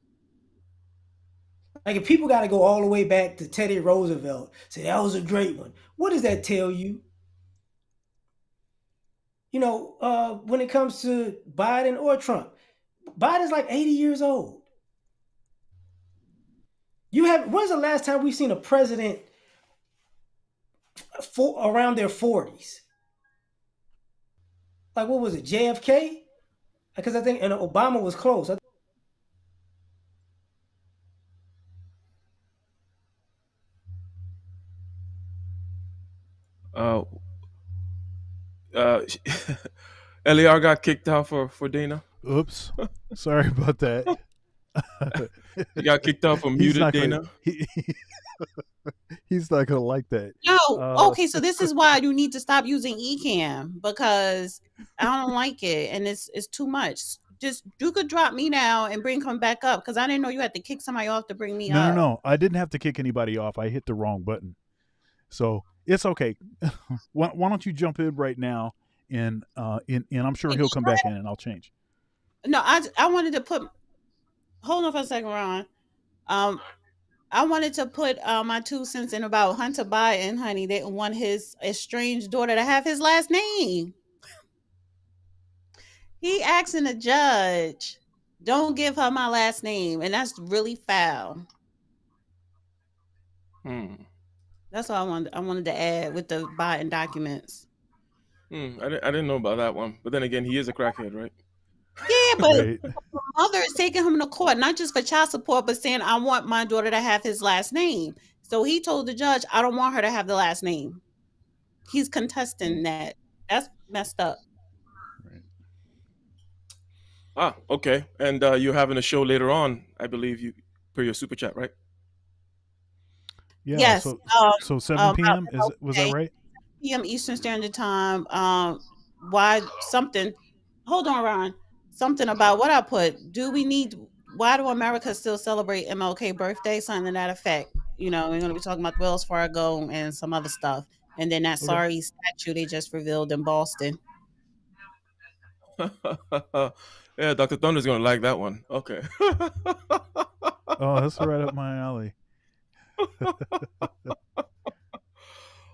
S3: Like, if people got to go all the way back to Teddy Roosevelt, say that was a great one. What does that tell you? When it comes to Biden or Trump, Biden's like 80 years old. When's the last time we've seen a president around their 40s? Like, what was it, JFK? Because I think, and Obama was close.
S2: Uh, LAR got kicked out for Dana.
S1: Oops, sorry about that.
S2: He got kicked out for muted Dana.
S1: He's not gonna like that.
S5: No, okay, so this is why you need to stop using Ecamm, because I don't like it and it's too much. Just you could drop me now and bring him back up because I didn't know you had to kick somebody off to bring me
S1: No, no,
S5: up.
S1: no. I didn't have to kick anybody off. I hit the wrong button. So it's okay. Why don't you jump in right now, and I'm sure he'll come back in, and I'll change.
S5: No, I wanted to put. Hold on for a second, Ron. Um, I wanted to put my 2 cents in about Hunter Biden, honey. They want his estranged daughter to have his last name. He asking the judge, "Don't give her my last name," and that's really foul. That's all I wanted to add with the Biden documents.
S2: I didn't know about that one. But then again, he is a crackhead, right?
S5: Yeah, but
S1: Right.
S5: the mother is taking him to court, not just for child support, but saying, "I want my daughter to have his last name." So he told the judge, "I don't want her to have the last name." He's contesting that. That's messed up.
S1: Right.
S2: Ah, okay. And you're having a show later on, I believe, you per your super chat, right?
S1: Yeah.
S5: Yes.
S1: So 7 p.m. Was that
S5: Okay.
S1: right?
S5: PM Eastern Standard Time. Why something? Hold on, Ron. Something about what I put. Do we need? Why do America still celebrate MLK birthday? Something to that effect. You know, we're going to be talking about Wells Fargo and some other stuff, and then that
S1: Okay.
S5: sorry statue they just revealed in Boston.
S2: Yeah, Dr. Thunder's gonna like that one. Okay.
S1: Oh, that's right up my alley.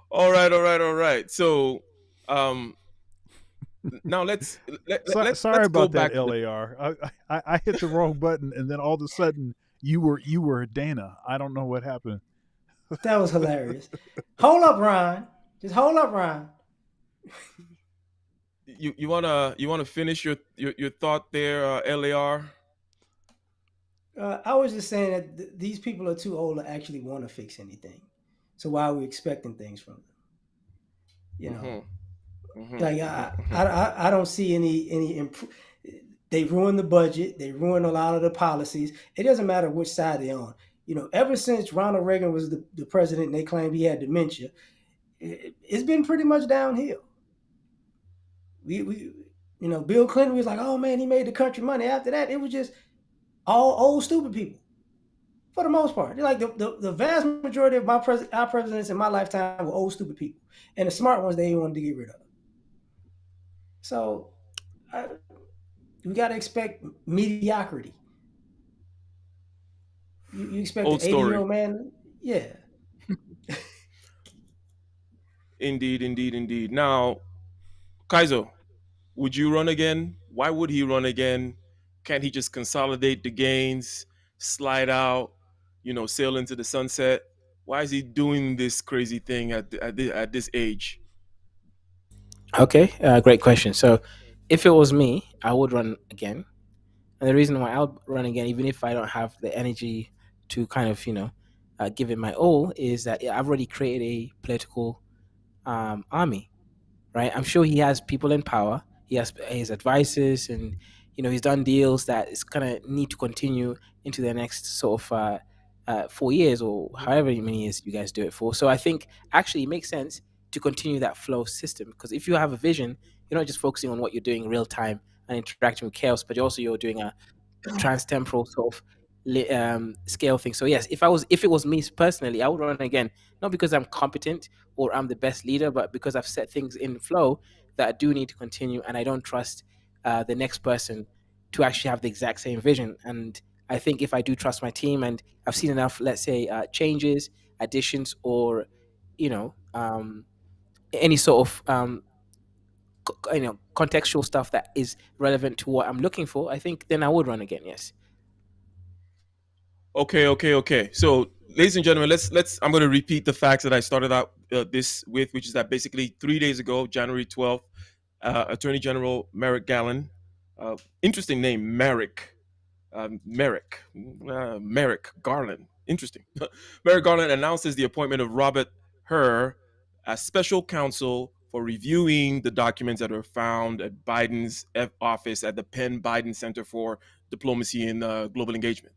S2: All right, all right, all right. So, um, now let's
S1: Sorry
S2: go
S1: about that,
S2: back to
S1: LAR. I hit the wrong button, and then all of a sudden you were Dana. I don't know what happened.
S3: That was hilarious. Hold up, Ron. Just hold up, Ron.
S2: you wanna finish your thought there, LAR.
S3: I was just saying that these people are too old to actually want to fix anything. So why are we expecting things from them? You know, like I don't see any improve. They ruined the budget. They ruined a lot of the policies. It doesn't matter which side they're on. You know, ever since Ronald Reagan was the president and they claimed he had dementia, it's been pretty much downhill. We Bill Clinton was like, oh man, he made the country money. After that, it was just all old stupid people for the most part. Like the vast majority of our presidents in my lifetime were old stupid people, and the smart ones they wanted to get rid of. So we got to expect mediocrity. You expect an
S2: Old
S3: 80-year
S2: story.
S3: old man? Yeah.
S2: Indeed, indeed, indeed. Now, Kaizo, would you run again? Why would he run again? Can't he just consolidate the gains, slide out, sail into the sunset? Why is he doing this crazy thing at this age?
S4: Okay, great question. So, if it was me, I would run again. And the reason why I'll run again, even if I don't have the energy to kind of, give it my all, is that I've already created a political army, right? I'm sure he has people in power. He has his advisors, and he's done deals that is gonna need to continue into the next sort of 4 years or however many years you guys do it for. So I think actually it makes sense to continue that flow system because if you have a vision, you're not just focusing on what you're doing real time and interacting with chaos, but you're doing a transtemporal sort of scale thing. So yes, if it was me personally, I would run again, not because I'm competent or I'm the best leader, but because I've set things in flow that I do need to continue, and I don't trust the next person to actually have the exact same vision. And I think if I do trust my team, and I've seen enough, let's say, changes, additions, or any sort of contextual stuff that is relevant to what I'm looking for, I think then I would run again. Yes.
S2: Okay, okay, okay. So, ladies and gentlemen, let's. I'm going to repeat the facts that I started out this with, which is that basically 3 days ago, January 12th, Attorney General Merrick Garland, interesting name, Merrick Garland. Interesting. Merrick Garland announces the appointment of Robert Hur as special counsel for reviewing the documents that were found at Biden's office at the Penn Biden Center for Diplomacy and Global Engagement.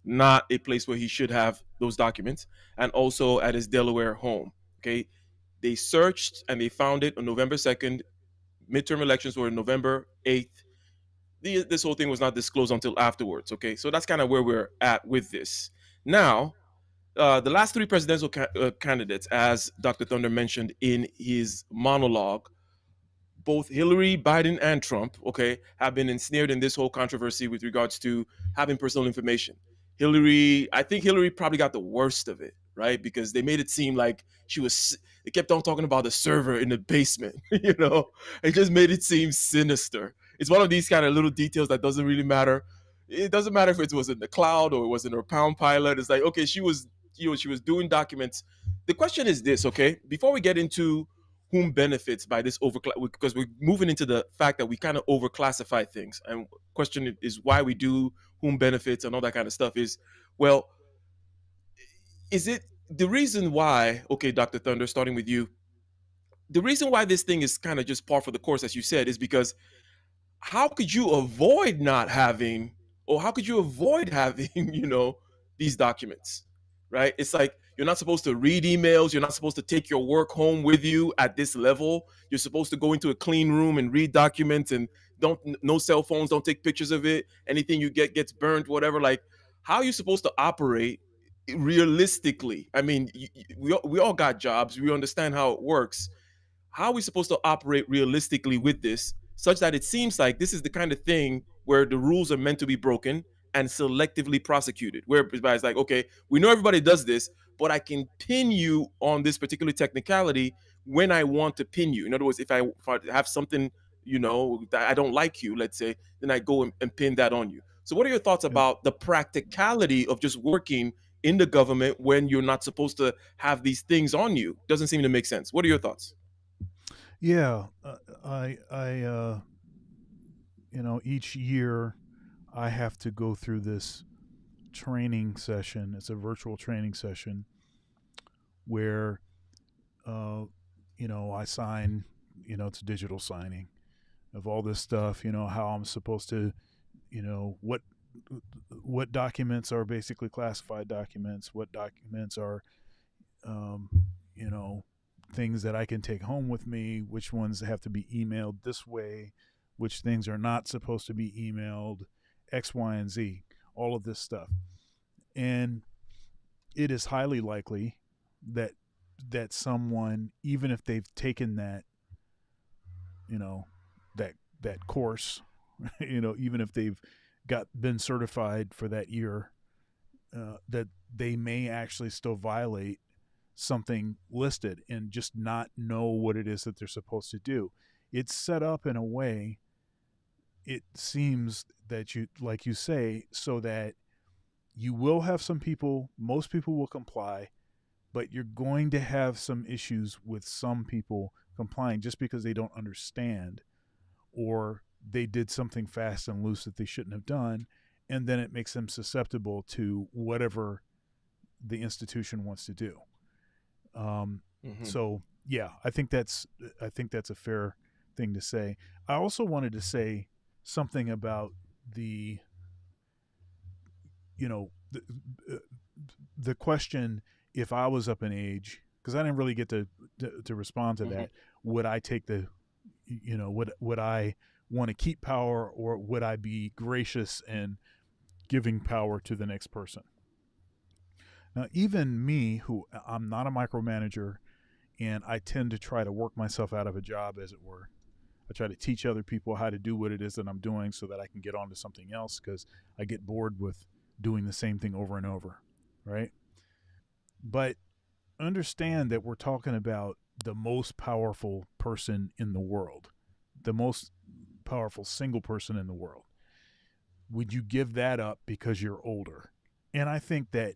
S2: Not a place where he should have those documents, and also at his Delaware home. Okay. They searched and they found it on November 2nd. Midterm elections were November 8th. this whole thing was not disclosed until afterwards. Okay, so that's kind of where we're at with this. Now, the last three presidential candidates, as Dr. Thunder mentioned in his monologue, both Hillary, Biden, and Trump, okay, have been ensnared in this whole controversy with regards to having personal information. I think Hillary probably got the worst of it, right? Because they made it seem like they kept on talking about the server in the basement, it just made it seem sinister. It's one of these kind of little details that doesn't really matter. It doesn't matter if it was in the cloud or it was in her Pound Pilot. It's like, okay, she was doing documents. The question is this, okay, before we get into whom benefits by this because we're moving into the fact that we kind of overclassify things, and question is why we do whom benefits and all that kind of stuff is, well, is it the reason why, okay, Dr. Thunder, starting with you, the reason why this thing is kind of just par for the course, as you said, is because how could you avoid not having, or how could you avoid having, these documents, right? It's like you're not supposed to read emails. You're not supposed to take your work home with you at this level. You're supposed to go into a clean room and read documents, and no cell phones, don't take pictures of it. Anything you get gets burned, whatever. Like, how are you supposed to operate realistically? I mean, we all got jobs. We understand how it works. How are we supposed to operate realistically with this, such that it seems like this is the kind of thing where the rules are meant to be broken and selectively prosecuted, where it's like, okay, we know everybody does this, but I can pin you on this particular technicality when I want to pin you. In other words, if I have something, that I don't like you, let's say, then I go and pin that on you. So what are your thoughts about the practicality of just working in the government when you're not supposed to have these things on you? Doesn't seem to make sense. What are your thoughts?
S1: Yeah, each year I have to go through this training session. It's a virtual training session where, I sign, it's digital signing of all this stuff, how I'm supposed to, what documents are basically classified documents, what documents are, things that I can take home with me, which ones have to be emailed this way, which things are not supposed to be emailed, X, Y, and Z, all of this stuff. And it is highly likely that someone, even if they've taken that, that course, even if they've been certified for that year, that they may actually still violate something listed and just not know what it is that they're supposed to do. It's set up in a way, it seems that you, like you say, so that you will have some people, most people will comply, but you're going to have some issues with some people complying just because they don't understand, or they did something fast and loose that they shouldn't have done, and then it makes them susceptible to whatever the institution wants to do. So yeah, I think that's a fair thing to say. I also wanted to say something about the question, if I was up in age, because I didn't really get to respond to that, would I take the, would I want to keep power, or would I be gracious and giving power to the next person? Now, even me, who I'm not a micromanager, and I tend to try to work myself out of a job, as it were. I try to teach other people how to do what it is that I'm doing so that I can get on to something else, because I get bored with doing the same thing over and over, right? But understand that we're talking about the most powerful person in the world, the most powerful single person in the world. Would you give that up because you're older? And I think that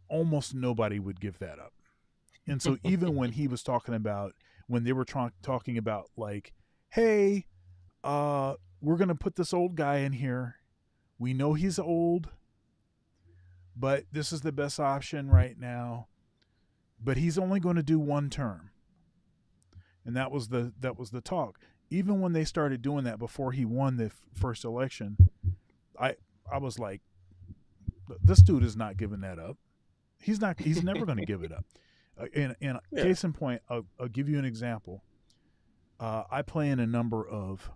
S1: almost nobody would give that up. And so even when he was talking about, when they were talking about, like, hey, we're going to put this old guy in here. We know he's old, but this is the best option right now. But he's only going to do one term. And that was the talk. Even when they started doing that before he won the first election, I was like, this dude is not giving that up. He's never going to give it up. And case in point, I'll give you an example. I play in a number of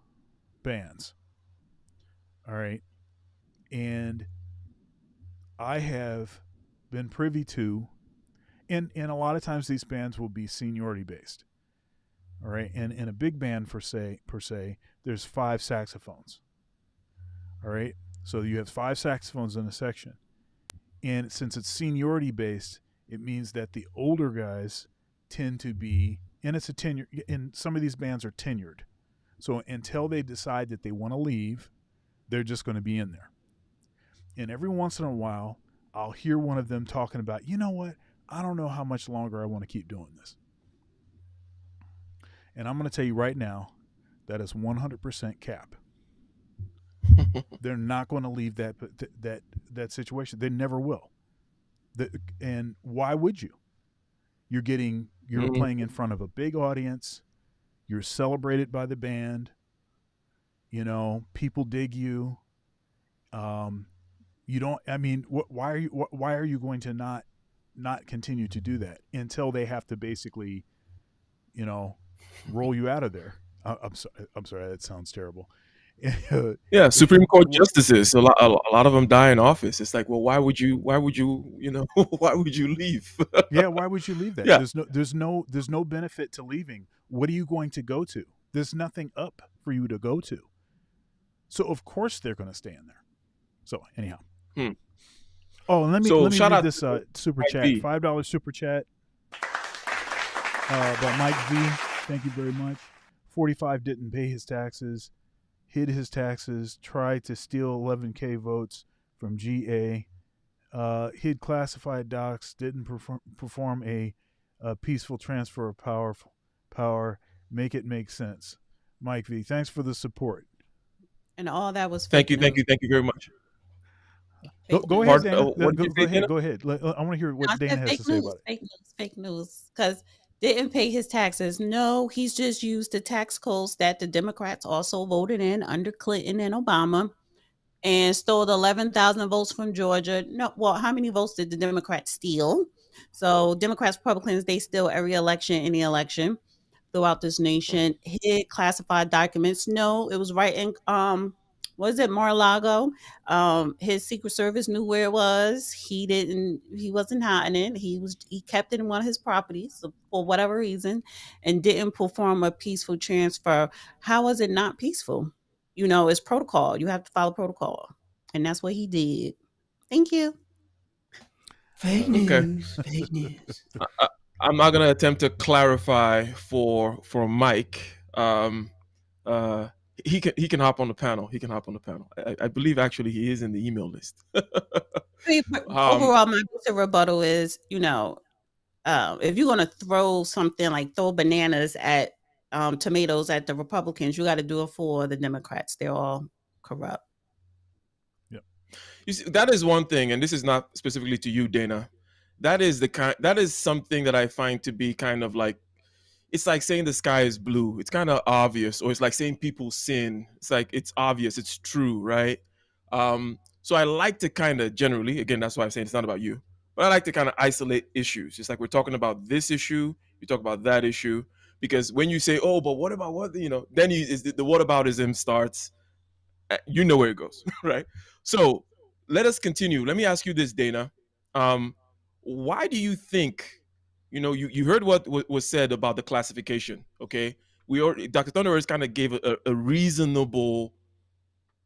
S1: bands, All right. And I have been privy to, and a lot of times these bands will be seniority based. All right. And in a big band per se, there's 5 saxophones. All right. So you have 5 saxophones in a section. And since it's seniority based, it means that the older guys tend to be, and it's a tenure, and some of these bands are tenured. So until they decide that they want to leave, they're just going to be in there. And every once in a while, I'll hear one of them talking about, you know what? I don't know how much longer I want to keep doing this. And I'm going to tell you right now, that is 100% cap. They're not going to leave that situation. They never will. And why would you? You're playing in front of a big audience. You're celebrated by the band. You know, people dig you. You don't. I mean, why are you going to not continue to do that until they have to basically, you know, roll you out of there? I'm sorry. I'm sorry. That sounds terrible.
S2: Yeah, Supreme Court justices. A lot of them die in office. It's like, well, why would you? Why would you? Why would you leave?
S1: Yeah, why would you leave that?
S2: Yeah.
S1: There's no benefit to leaving. What are you going to go to? There's nothing up for you to go to. So of course they're going to stay in there. So anyhow. Oh, and let me
S2: shout
S1: read
S2: out
S1: this
S2: to
S1: super
S2: Mike
S1: chat.
S2: V.
S1: $5 super chat by Mike V. Thank you very much. 45 didn't pay his taxes, hid his taxes, tried to steal 11K votes from GA, hid classified docs, didn't perform a peaceful transfer of power. Make it make sense. Mike V, thanks for the support.
S5: And all that was
S2: Thank
S5: fake
S2: you, thank
S5: news.
S2: you, thank you very much.
S1: Go ahead,
S2: Pardon,
S1: Dana.
S2: what did you say, Dana?
S1: Go ahead. I want to hear what
S5: I
S1: Dana
S5: said
S1: has to say about it.
S5: fake news. Because didn't pay his taxes. No, he's just used the tax codes that the Democrats also voted in under Clinton and Obama, and stole the 11,000 votes from Georgia. No, well, how many votes did the Democrats steal? So Democrats, Republicans, they steal every election, any election throughout this nation. Hid classified documents. No, it was right in was it Mar-a-Lago? His Secret Service knew where it was. He wasn't hiding it. He kept it in one of his properties for whatever reason, and didn't perform a peaceful transfer. How was it not peaceful? It's protocol. You have to follow protocol. And that's what he did. Thank you.
S3: Fake
S2: Okay.
S3: news. Fake news.
S2: I'm not gonna attempt to clarify for Mike. He can hop on the panel. He can hop on the panel. I believe actually he is in the email list.
S5: Overall, my basic rebuttal is, if you're gonna throw something like throw bananas at tomatoes at the Republicans, you got to do it for the Democrats. They're all corrupt.
S2: You see, that is one thing, and this is not specifically to you, Dana. That is something that I find to be kind of like, it's like saying the sky is blue. It's kind of obvious, or it's like saying people sin. It's like it's obvious, it's true, right? So I like to kind of generally, again, that's why I'm saying it's not about you, but I like to kind of isolate issues. It's like we're talking about this issue, you talk about that issue, because when you say, oh, but what about what, then the whataboutism starts. You know where it goes, right? So let us continue. Let me ask you this, Dana. Why do you think, you heard what was said about the classification, okay? Dr. Thunderers kind of gave a reasonable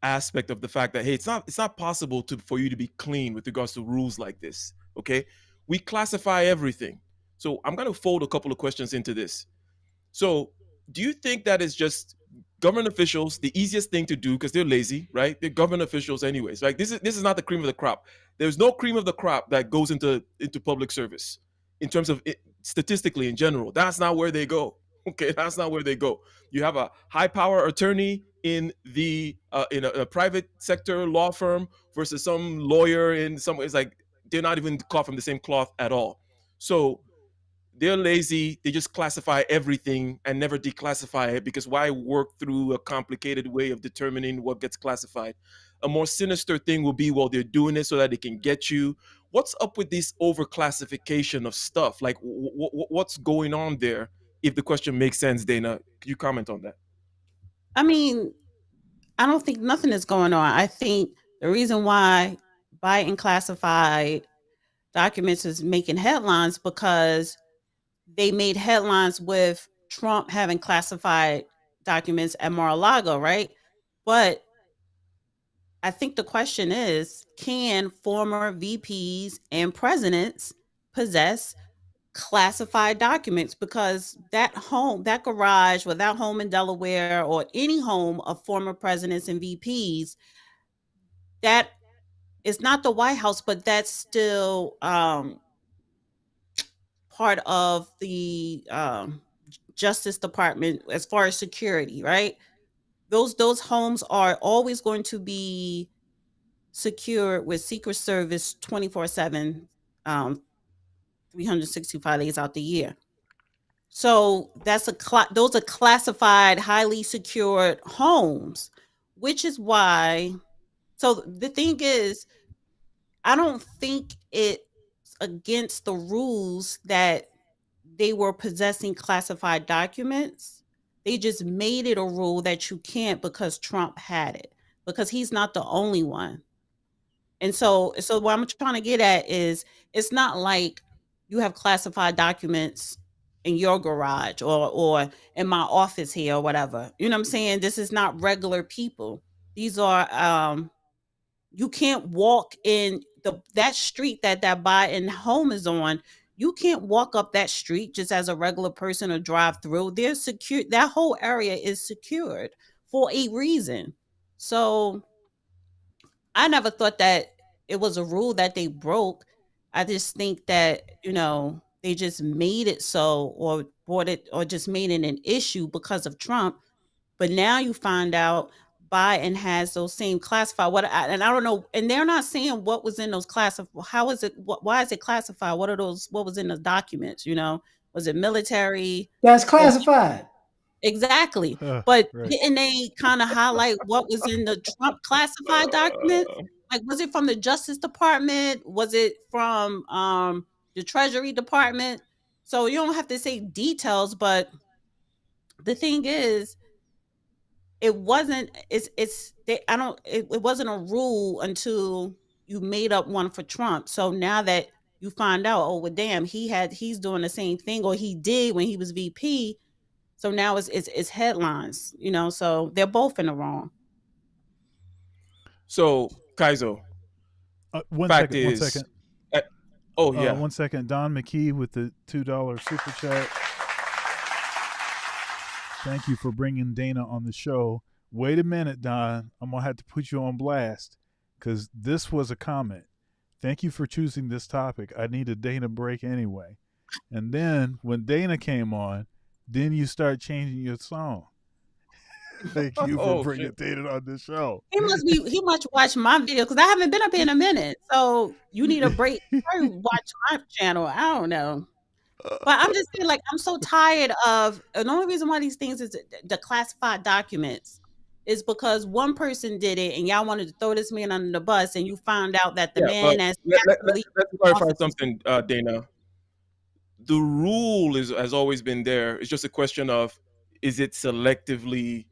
S2: aspect of the fact that, hey, it's not possible for you to be clean with regards to rules like this, okay? We classify everything. So I'm going to fold a couple of questions into this. So do you think that is just government officials, the easiest thing to do because they're lazy, right? They're government officials anyways. Like this is not the cream of the crop. There's no cream of the crop that goes into public service in terms of statistically in general. That's not where they go. Okay, that's not where they go. You have a high power attorney in a private sector law firm versus some lawyer in some ways. Like they're not even cut from the same cloth at all. So they're lazy. They just classify everything and never declassify it, because why work through a complicated way of determining what gets classified? A more sinister thing will be, well, they're doing it so that they can get you. What's up with this overclassification of stuff? Like, what's going on there? If the question makes sense, Dana, could you comment on that?
S5: I mean, I don't think nothing is going on. I think the reason why Biden classified documents is making headlines because they made headlines with Trump having classified documents at Mar-a-Lago, right? But I think the question is, can former VPs and presidents possess classified documents? Because that home, that garage, or that home in Delaware, or any home of former presidents and VPs, that is not the White House, but that's still part of the Justice Department as far as security, right? Those homes are always going to be secured with Secret Service 24/7, 365 days out the year. So those are classified, highly secured homes, which is why. So the thing is, I don't think it's against the rules that they were possessing classified documents. They just made it a rule that you can't because Trump had it, because he's not the only one. And so what I'm trying to get at is, it's not like you have classified documents in your garage, or in my office here, or whatever. You know what I'm saying? This is not regular people. These are you can't walk in that street that Biden home is on. You can't walk up that street just as a regular person or drive through. They're secure. That whole area is secured for a reason. So I never thought that it was a rule that they broke. I just think that, they just made it so, or brought it, or just made it an issue because of Trump. But now you find out Biden has those same classified. And I don't know, and they're not saying what was in those classified. How is it? Why is it classified? What are those? What was in the documents? Was it military?
S3: That's
S5: And
S3: classified.
S5: exactly. But
S1: Right.
S5: didn't they kind of highlight what was in the Trump classified documents? Like, was it from the Justice Department? Was it from the Treasury Department? So you don't have to say details, but the thing is, it wasn't. It's they. I don't. It wasn't a rule until you made up one for Trump. So now that you find out, oh well, damn, he's doing the same thing, or he did when he was VP. So now it's headlines, so they're both in the wrong.
S2: So, Kaizo,
S1: One
S2: fact
S1: second. One
S2: is,
S1: second.
S2: oh yeah,
S1: 1 second. Don McKee with the $2 super chat. Thank you for bringing Dana on the show. Wait a minute, Don. I'm going to have to put you on blast because this was a comment. Thank you for choosing this topic. I need a Dana break anyway. And then when Dana came on, then you start changing your song. Thank you for
S2: Oh,
S1: bringing
S2: shit.
S1: Dana on the show.
S5: He must watch my video because I haven't been up here in a minute. So you need a break. Probably watch my channel. I don't know. But I'm just saying, like, I'm so tired of, and the only reason why these things is the classified documents is because one person did it and y'all wanted to throw this man under the bus, and you found out that the
S2: Yeah, but
S5: man has actually
S2: let's clarify
S5: office.
S2: something, Dana. The rule has always been there. It's just a question of, is it selectively,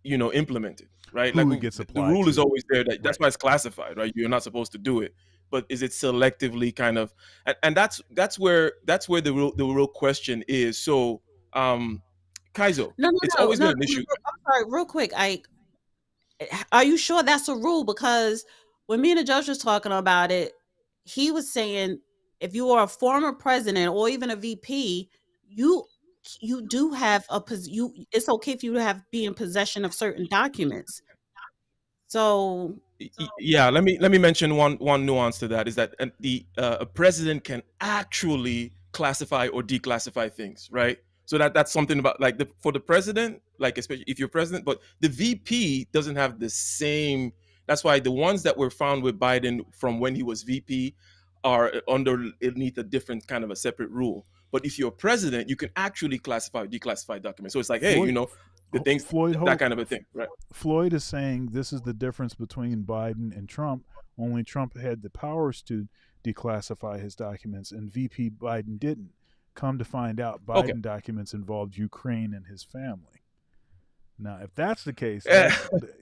S2: implemented, right?
S1: Who
S2: Like
S1: it gets
S2: the
S1: applied
S2: rule is
S1: to.
S2: always there. That's
S1: Right.
S2: why it's classified, right? You're not supposed to do it, but is it selectively kind of? And that's where the real question is. So, Kaizo,
S5: No, no,
S2: it's
S5: no,
S2: always
S5: no.
S2: been an issue.
S5: I'm sorry, real quick. Are you sure that's a rule? Because when me and the judge was talking about it, he was saying if you are a former president or even a VP, you you do have you. It's okay if you be in possession of certain documents. So
S2: Yeah, let me mention one nuance to that, is that a president can actually classify or declassify things, right? So that's something about, like, for the president, like, especially if you're president, but the VP doesn't have the same. That's why the ones that were found with Biden from when he was VP are underneath a different kind of a separate rule. But if you're president, you can actually classify or declassify documents. So it's like, hey,
S1: Floyd,
S2: the things,
S1: Floyd,
S2: that kind of a thing, right?
S1: Floyd is saying this is the difference between Biden and Trump. Only Trump had the powers to declassify his documents, and VP Biden didn't. Come to find out,
S2: Okay.
S1: Biden documents involved Ukraine and his family. Now, if that's the case,
S2: Eh,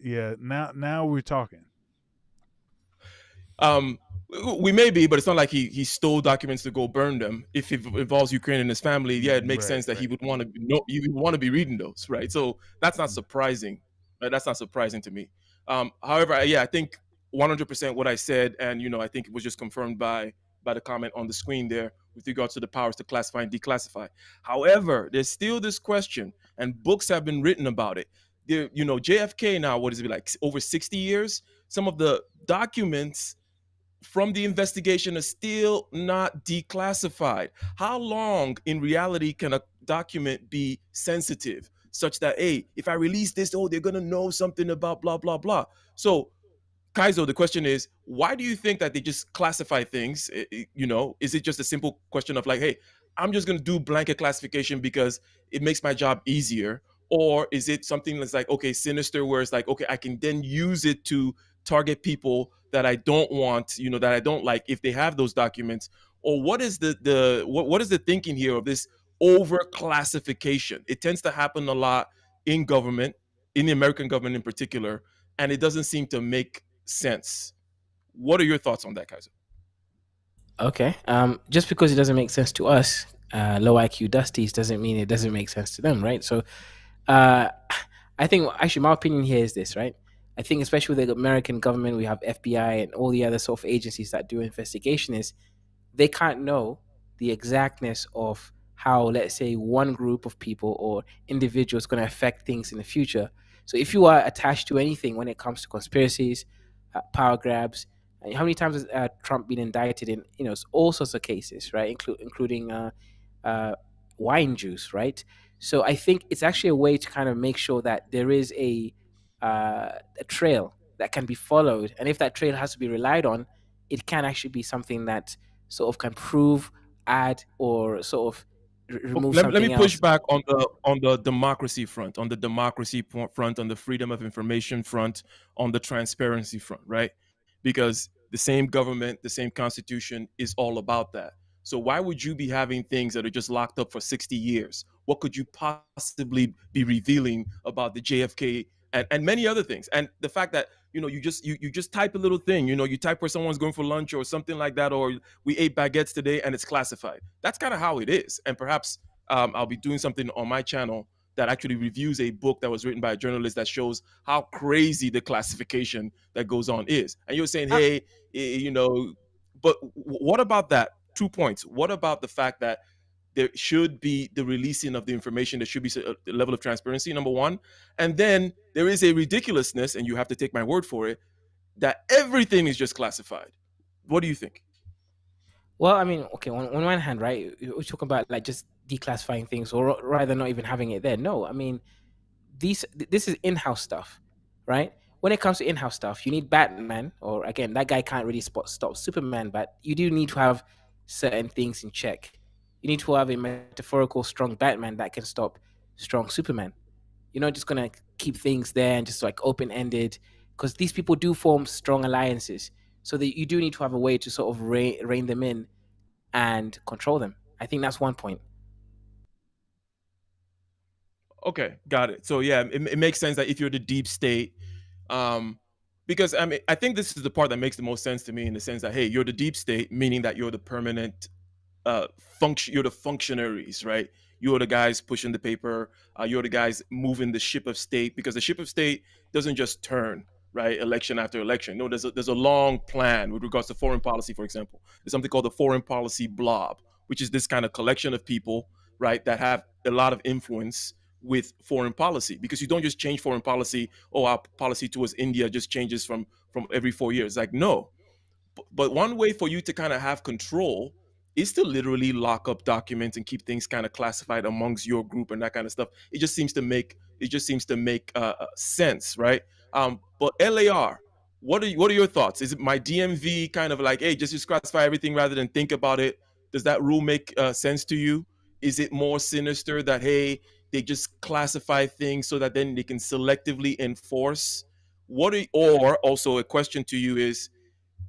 S1: yeah. Now we're talking.
S2: um, we may be, but it's not like he stole documents to go burn them. If it involves Ukraine and his family, yeah, it makes
S1: Right,
S2: sense that he
S1: right.
S2: would want to know, he would want to be reading those, right? So that's not surprising. Right? That's not surprising to me. However, yeah, I think 100% what I said, and I think it was just confirmed by the comment on the screen there with regards to the powers to classify and declassify. However, there's still this question, and books have been written about it. There, JFK now, what is it like over 60 years? Some of the documents from the investigation are still not declassified. How long in reality can a document be sensitive such that, hey, if I release this, oh, they're going to know something about blah, blah, blah? So Kaizo, the question is, why do you think that they just classify things? Is it just a simple question of like, hey, I'm just going to do blanket classification because it makes my job easier? Or is it something that's like, okay, sinister, where it's like, okay, I can then use it to target people that I don't want, that I don't like if they have those documents? Or what is what is the thinking here of this over classification? It tends to happen a lot in government, in the American government in particular, and it doesn't seem to make sense. What are your thoughts on that, Kaiser?
S4: Okay. Just because it doesn't make sense to us, low IQ dusties, doesn't mean it doesn't make sense to them, right? So, uh, I think actually my opinion here is this, right? I think especially with the American government, we have FBI and all the other sort of agencies that do investigation. Is they can't know the exactness of how, let's say, one group of people or individuals going to affect things in the future. So if you are attached to anything when it comes to conspiracies, power grabs, and how many times has Trump been indicted in all sorts of cases, right, including uh, wine juice, right? So I think it's actually a way to kind of make sure that there is a trail that can be followed, and if that trail has to be relied on, it can actually be something that sort of can prove, add, or sort of
S2: Okay,
S4: remove
S2: let me
S4: something
S2: push
S4: else.
S2: back on the democracy front, on the front, on the freedom of information front, on the transparency front, right? Because the same government, the same constitution is all about that. So why would you be having things that are just locked up for 60 years? What could you possibly be revealing about the JFK and many other things? And the fact that you just type a little thing, you type where someone's going for lunch or something like that, or we ate baguettes today and it's classified. That's kind of how it is. And perhaps I'll be doing something on my channel that actually reviews a book that was written by a journalist that shows how crazy the classification that goes on is. And you're saying,
S4: Uh,
S2: hey, but what about that? 2 points. What about the fact that there should be the releasing of the information? There should be a level of transparency, number one. And then there is a ridiculousness, and you have to take my word for it, that everything is just classified. What do you think?
S4: well, I mean, okay, on one hand, right, we're talking about like just declassifying things, or rather not even having it there. No, I mean, this is in-house stuff, right? When it comes to in-house stuff, you need Batman, or again, that guy can't really stop Superman, but you do need to have certain things in check. You need to have a metaphorical strong Batman that can stop strong Superman. You're not just gonna keep things there and just like open ended, because these people do form strong alliances. So that you do need to have a way to sort of rein them in and control them. I think that's one point.
S2: Okay, got it. So yeah, it makes sense that if you're the deep state, um, because I mean, I think this is the part that makes the most sense to me in the sense that, hey, you're the deep state, meaning that you're the permanent function. You're the functionaries, right? You're the guys pushing the paper. You're the guys moving the ship of state, because the ship of state doesn't just turn, right, election after election. No, there's a long plan with regards to foreign policy. For example, there's something called the foreign policy blob, which is this kind of collection of people, right, that have a lot of influence with foreign policy, because you don't just change foreign policy. Oh, our policy towards India just changes from every 4 years. Like, no. But one way for you to kind of have control is to literally lock up documents and keep things kind of classified amongst your group and that kind of stuff. It just seems to make sense, right? But LAR, what are your thoughts? Is it my DMV kind of like, hey, just classify everything rather than think about it? Does that rule make sense to you? Is it more sinister that, hey, they just classify things so that then they can selectively enforce? Or also a question to you is,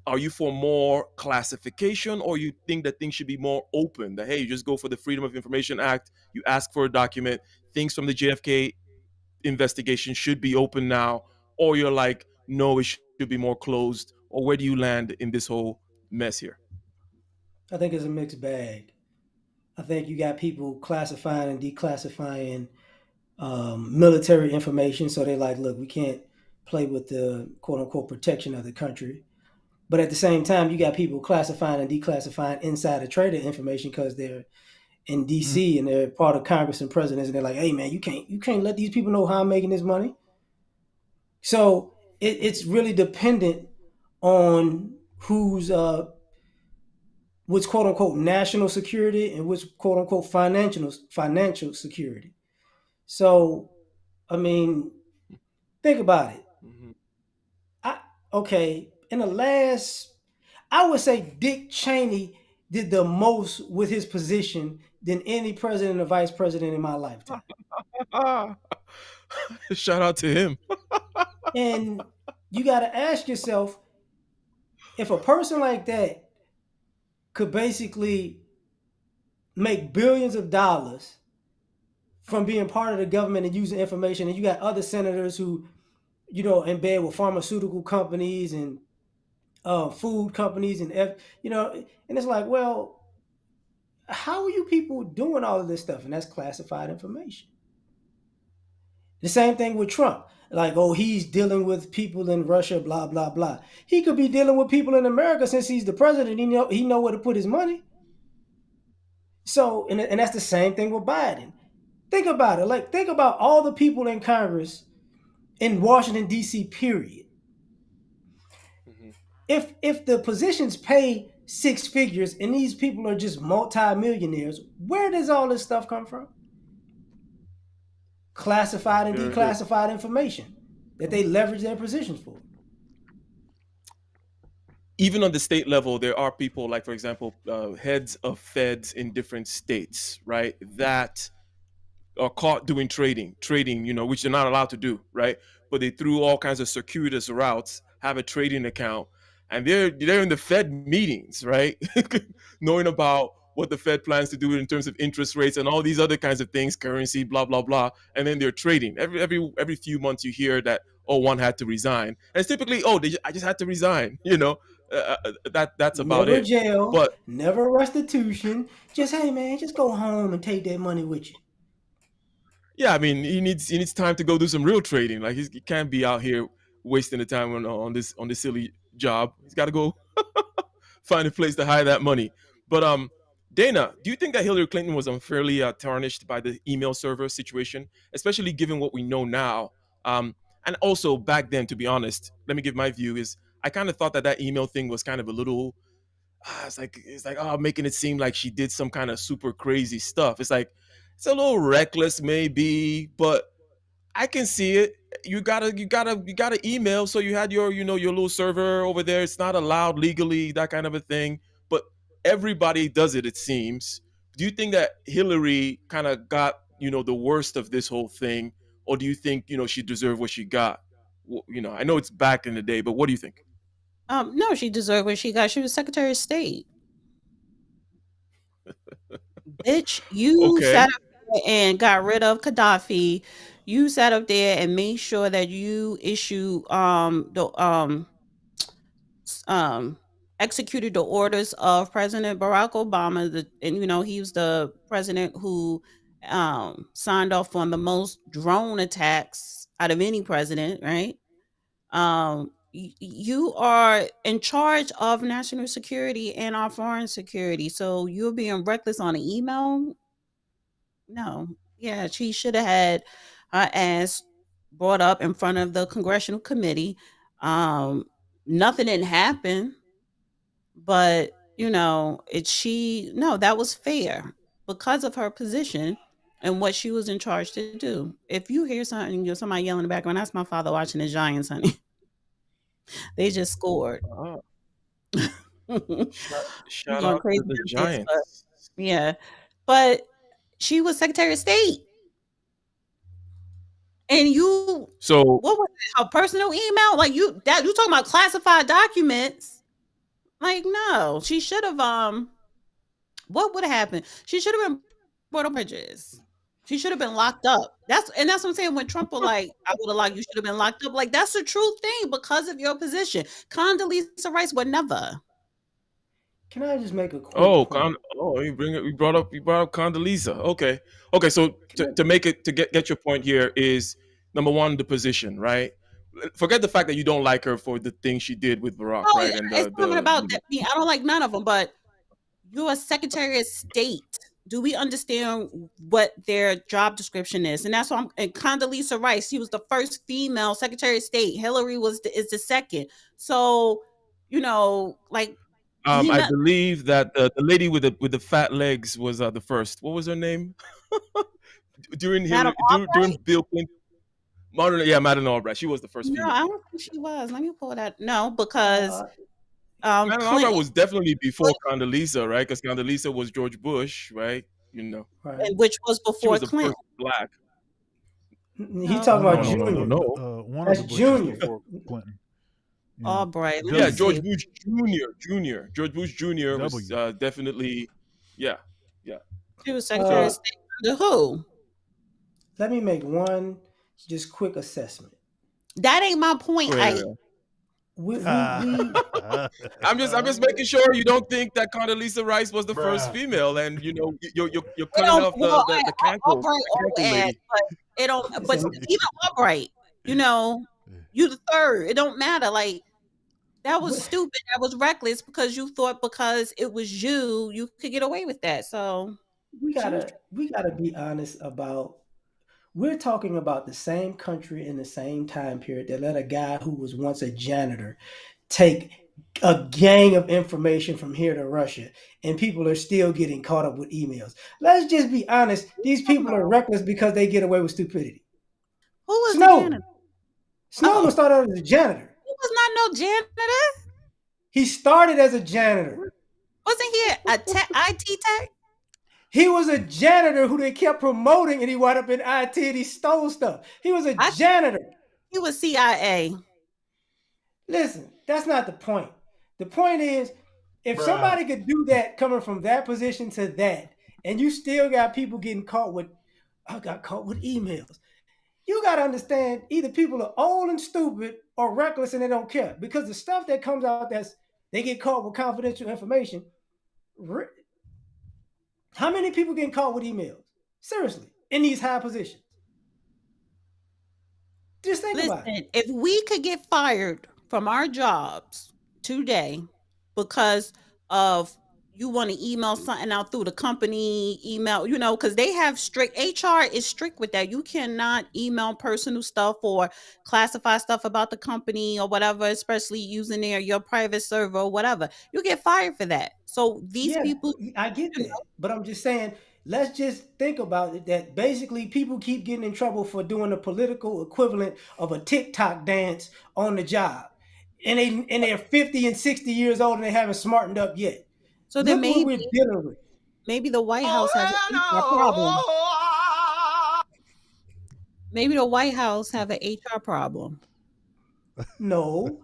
S2: are you for more classification, or you think that things should be more open, that, hey, you just go for the Freedom of Information Act, you ask for a document, things from the JFK investigation should be open now, or you're like, no, it should be more closed, or where do you land in this whole mess here?
S3: I think it's a mixed bag. I think you got people classifying and declassifying military information. So they're like, look, we can't play with the quote unquote protection of the country. But at the same time, you got people classifying and declassifying insider trader information because they're in
S2: Mhm.
S3: DC and they're part of Congress and presidents, and they're like, hey man, you can't let these people know how I'm making this money. So it's really dependent on who's what's quote unquote national security and what's quote unquote financial security. So I mean, think about it.
S2: Mhm.
S3: I okay, in the last I would say Dick Cheney did the most with his position than any president or vice president in my lifetime.
S2: Ah, shout out to him.
S3: And you got to ask yourself, if a person like that could basically make billions of dollars from being part of the government and using information, and you got other senators who, in bed with pharmaceutical companies and food companies and it's like, well, how are you people doing all of this stuff? And that's classified information. The same thing with Trump. Like, oh, he's dealing with people in Russia, blah blah blah. He could be dealing with people in America since he's the president. He know where to put his money. So, and that's the same thing with Biden. Think about it. Like, think about all the people in Congress in Washington D.C. Period.
S2: Mhm.
S3: If the positions pay six figures and these people are just multi-millionaires, where does all this stuff come from? Classified and
S2: Very good.
S3: declassified information that they leverage their positions for.
S2: Even on the state level, there are people like, for example, heads of feds in different states, right? That are caught doing trading, which they're not allowed to do, right? But they through all kinds of circuitous routes have a trading account, and they're in the Fed meetings, right? Knowing about what the Fed plans to do in terms of interest rates and all these other kinds of things, currency, blah blah blah, and then they're trading. Every few months you hear that, oh, one had to resign, and it's typically, oh, I just had to resign, that's about
S3: Never
S2: it.
S3: jail,
S2: But
S3: never restitution. Just hey man, just go home and take that money with you.
S2: yeah, I mean, he needs time to go do some real trading. Like he can't be out here wasting the time on this silly job. He's got to go find a place to hide that money. But Dana, do you think that Hillary Clinton was unfairly tarnished by the email server situation, especially given what we know now? And also back then, to be honest, let me give my view. Is I kind of thought that email thing was kind of a little. It's like oh, making it seem like she did some kind of super crazy stuff. It's a little reckless maybe, but I can see it. You gotta email. So you had your little server over there. It's not allowed legally, that kind of a thing. But everybody does it. It seems. Do you think that Hillary kind of got the worst of this whole thing, or do you think she deserved what she got? I know it's back in the day, but what do you think?
S5: No, she deserved what she got. She was Secretary of State. Bitch, you sat
S2: Okay.
S5: up there and got rid of Gaddafi. You sat up there and made sure that you issue the um executed the orders of President Barack Obama. And he was the president who signed off on the most drone attacks out of any president, right? You are in charge of national security and our foreign security. So you're being reckless on an email. No, yeah, she should have had her ass brought up in front of the congressional committee. Um, Nothing didn't happen, but she no, that was fair because of her position and what she was in charge to do. If you hear something, somebody yelling in the background, that's my father watching the Giants, honey. They just scored.
S2: Ah, shout,
S5: I'm
S2: shout
S5: going
S2: out
S5: crazy
S2: to the
S5: downstairs, but
S2: Giants.
S5: yeah. But she was Secretary of State. And you
S2: So
S5: what was it? Her personal email? Like you talking about classified documents. Like, no. She should have what would have happened? She should have been brought up prejudice. She should have been locked up. That's what I'm saying. When Trump was like, I would have like you should have been locked up. Like that's a true thing because of your position. Condoleezza Rice would never.
S3: Can I just make a quick
S2: Oh,
S3: point?
S2: you brought up Condoleezza. Okay, okay. So
S3: Can
S2: to make it to get your point here is number one the position, right? Forget the fact that you don't like her for the thing she did with Barack,
S5: No,
S2: right? And
S5: it's not even
S2: the
S5: about that. I don't like none of them, but you're a Secretary of State. Do we understand what their job description is? And that's why and Condoleezza Rice, she was the first female Secretary of State. Hillary is the second. So, like he
S2: I
S5: not
S2: believe that the lady with the fat legs was the first. What was her name? During
S5: Madam
S2: Hillary during
S5: Albright?
S2: Bill Clinton. Madeleine Albright. She was the first
S5: No, I
S2: female.
S5: don't think she was. Let me pull that. No, because
S3: uh,
S2: Madeleine Albright
S5: Clinton,
S2: was definitely before Condoleezza, right? Because Condoleezza was George Bush, right?
S3: right.
S5: which was
S2: She
S5: before
S2: was the
S5: Clinton.
S2: first black.
S3: He
S5: No,
S3: talking
S1: No,
S3: about
S1: no, no, no,
S3: Junior.
S1: no.
S2: No.
S1: One of
S3: That's
S1: the Bushes
S3: Junior.
S1: before Clinton. Yeah.
S5: Albright. Let me
S2: Yeah,
S1: W.
S2: George
S5: see.
S2: Bush Jr. George Bush Jr. was
S1: W.
S2: definitely, yeah, yeah.
S5: She was Secretary of
S3: Uh,
S5: State under who?
S3: let me make one just quick assessment.
S5: That ain't my point.
S2: Go ahead.
S3: We
S2: I'm just making sure you don't think that Condoleezza Rice was the first
S1: Bruh.
S2: female, and you're
S5: It
S2: cutting
S5: don't.
S2: off
S5: Well,
S2: the
S5: Albright
S2: cancel
S5: old ass,
S2: lady.
S5: but it don't. But
S3: listen.
S5: even Albright, you the third. It don't matter. Like that was
S3: we,
S5: stupid. That was reckless because you thought because it was you could get away with that. So
S3: we
S5: she was.
S3: gotta be honest about. We're talking about the same country in the same time period that let a guy who was once a janitor take a gang of information from here to Russia, and people are still getting caught up with emails. Let's just be honest. These
S5: Talking
S3: people are
S5: about
S3: reckless because they get away with stupidity.
S5: who was the
S3: Snowden.
S5: janitor?
S3: Snowden
S5: Oh,
S3: started out as a janitor.
S5: he was not no janitor.
S3: He started as a janitor.
S5: Wasn't he a IT tech?
S3: He was a janitor who they kept promoting, and he wound up in IT and he stole stuff. He was a
S5: I
S3: janitor.
S5: he was CIA.
S3: Listen, that's not the point. The point is, if
S1: Bruh.
S3: somebody could do that coming from that position to that, and you still got people getting caught with, I got caught with emails. You got to understand either people are old and stupid or reckless and they don't care because the stuff that comes out that's they get caught with confidential information. How many people getting caught with emails? Seriously, in these high positions. Just think about it.
S5: Listen, if we could get fired from our jobs today because of you want to email something out through the company email, because they have strict HR is strict with that. You cannot email personal stuff or classify stuff about the company or whatever, especially using your private server or whatever. You get fired for that. So these
S3: Yeah,
S5: people,
S3: I get that. But I'm just saying, let's just think about it that basically people keep getting in trouble for doing the political equivalent of a TikTok dance on the job. And they're 50 and 60 years old and they haven't smartened up yet.
S5: so then
S3: Look what we're dealing with.
S5: maybe the White House has an HR problem. Maybe the White House have an HR problem.
S3: No,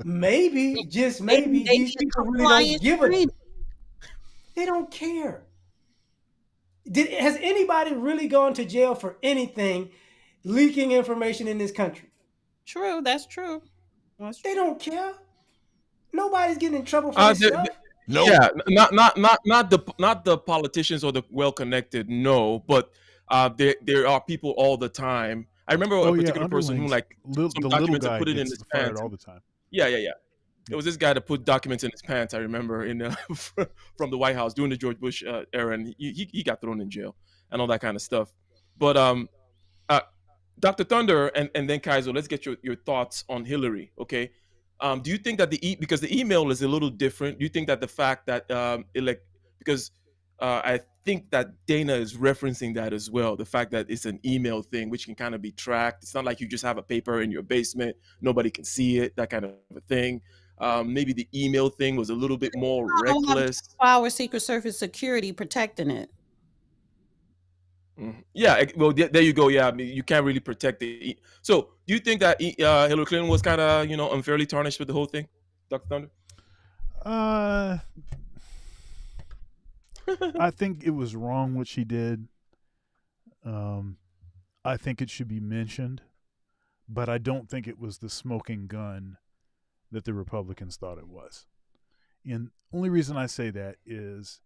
S3: maybe, just
S5: They
S3: maybe,
S5: need
S3: these
S5: a
S3: people really
S5: compliance
S3: don't give a
S5: training.
S3: they don't care. Has anybody really gone to jail for anything leaking information in this country?
S5: True, that's true. That's
S3: They
S5: true.
S3: don't care. Nobody's getting in trouble for
S2: Uh,
S3: this
S2: the,
S3: stuff.
S2: the- yeah, not the politicians or the well connected. No, but there are people all the time. I remember
S1: Oh
S2: a
S1: yeah,
S2: particular person who
S1: underlings.
S2: like some
S1: The little
S2: documents and
S1: guy
S2: put it in
S1: gets
S2: his
S1: fired
S2: pants.
S1: all the time.
S2: Yeah. It was this guy that put documents in his pants. I remember from the White House during the George Bush era, and he got thrown in jail and all that kind of stuff. But uh, Dr. Thunder and then Kaiser, let's get your thoughts on Hillary. Okay, do you think that because the email is a little different? Do you think that the fact that because I think that Dana is referencing that as well. The fact that it's an email thing, which can kind of be tracked. It's not like you just have a paper in your basement, nobody can see it, that kind of a thing. Maybe the email thing was a little bit more
S5: I don't have
S2: reckless.
S5: 24-hour Secret Service security protecting it.
S2: Yeah, well, there you go. Yeah, I mean, you can't really protect the. So, do you think that Hillary Clinton was kind of unfairly tarnished with the whole thing, Dr. Thunder?
S1: Uh, I think it was wrong what she did. Um, I think it should be mentioned, but I don't think it was the smoking gun that the Republicans thought it was. And only reason I say that is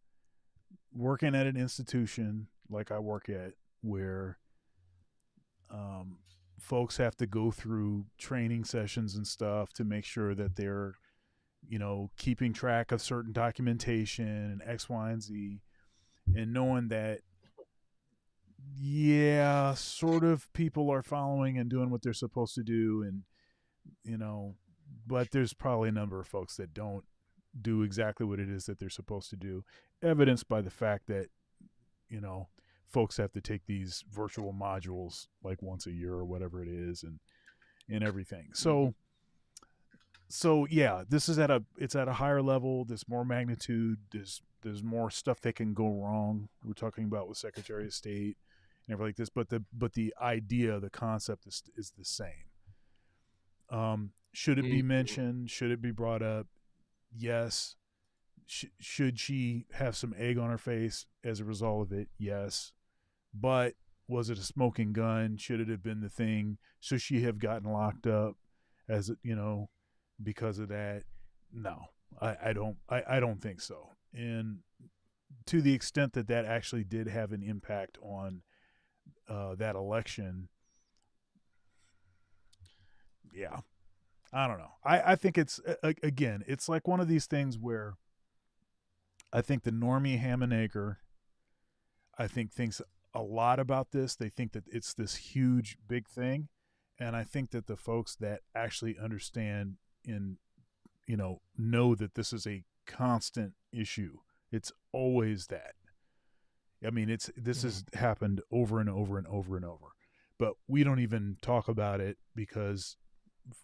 S1: working at an institution like I work at, where um, folks have to go through training sessions and stuff to make sure that they're, keeping track of certain documentation and X, Y, and Z, and knowing that, yeah, sort of people are following and doing what they're supposed to do, and you know, but there's probably a number of folks that don't do exactly what it is that they're supposed to do, evidenced by the fact that, you know, folks have to take these virtual modules like once a year or whatever it is, and everything. So yeah, this is it's at a higher level. There's more magnitude. There's more stuff that can go wrong. We're talking about with Secretary of State and everything like this, but the idea, the concept is the same. Should it be mentioned? Should it be brought up? Yes. Should she have some egg on her face as a result of it? Yes. But was it a smoking gun? Should it have been the thing? Should she have gotten locked up as because of that? No, I don't think so. And to the extent that that actually did have an impact on that election, yeah, I don't know. I think it's again, it's like one of these things where I think the normie ham and egger, I think, thinks a lot about this. They think that it's this huge big thing, and I think that the folks that actually understand and know that this is a constant issue. It's always that. I mean, this has happened over and over and over and over, but we don't even talk about it because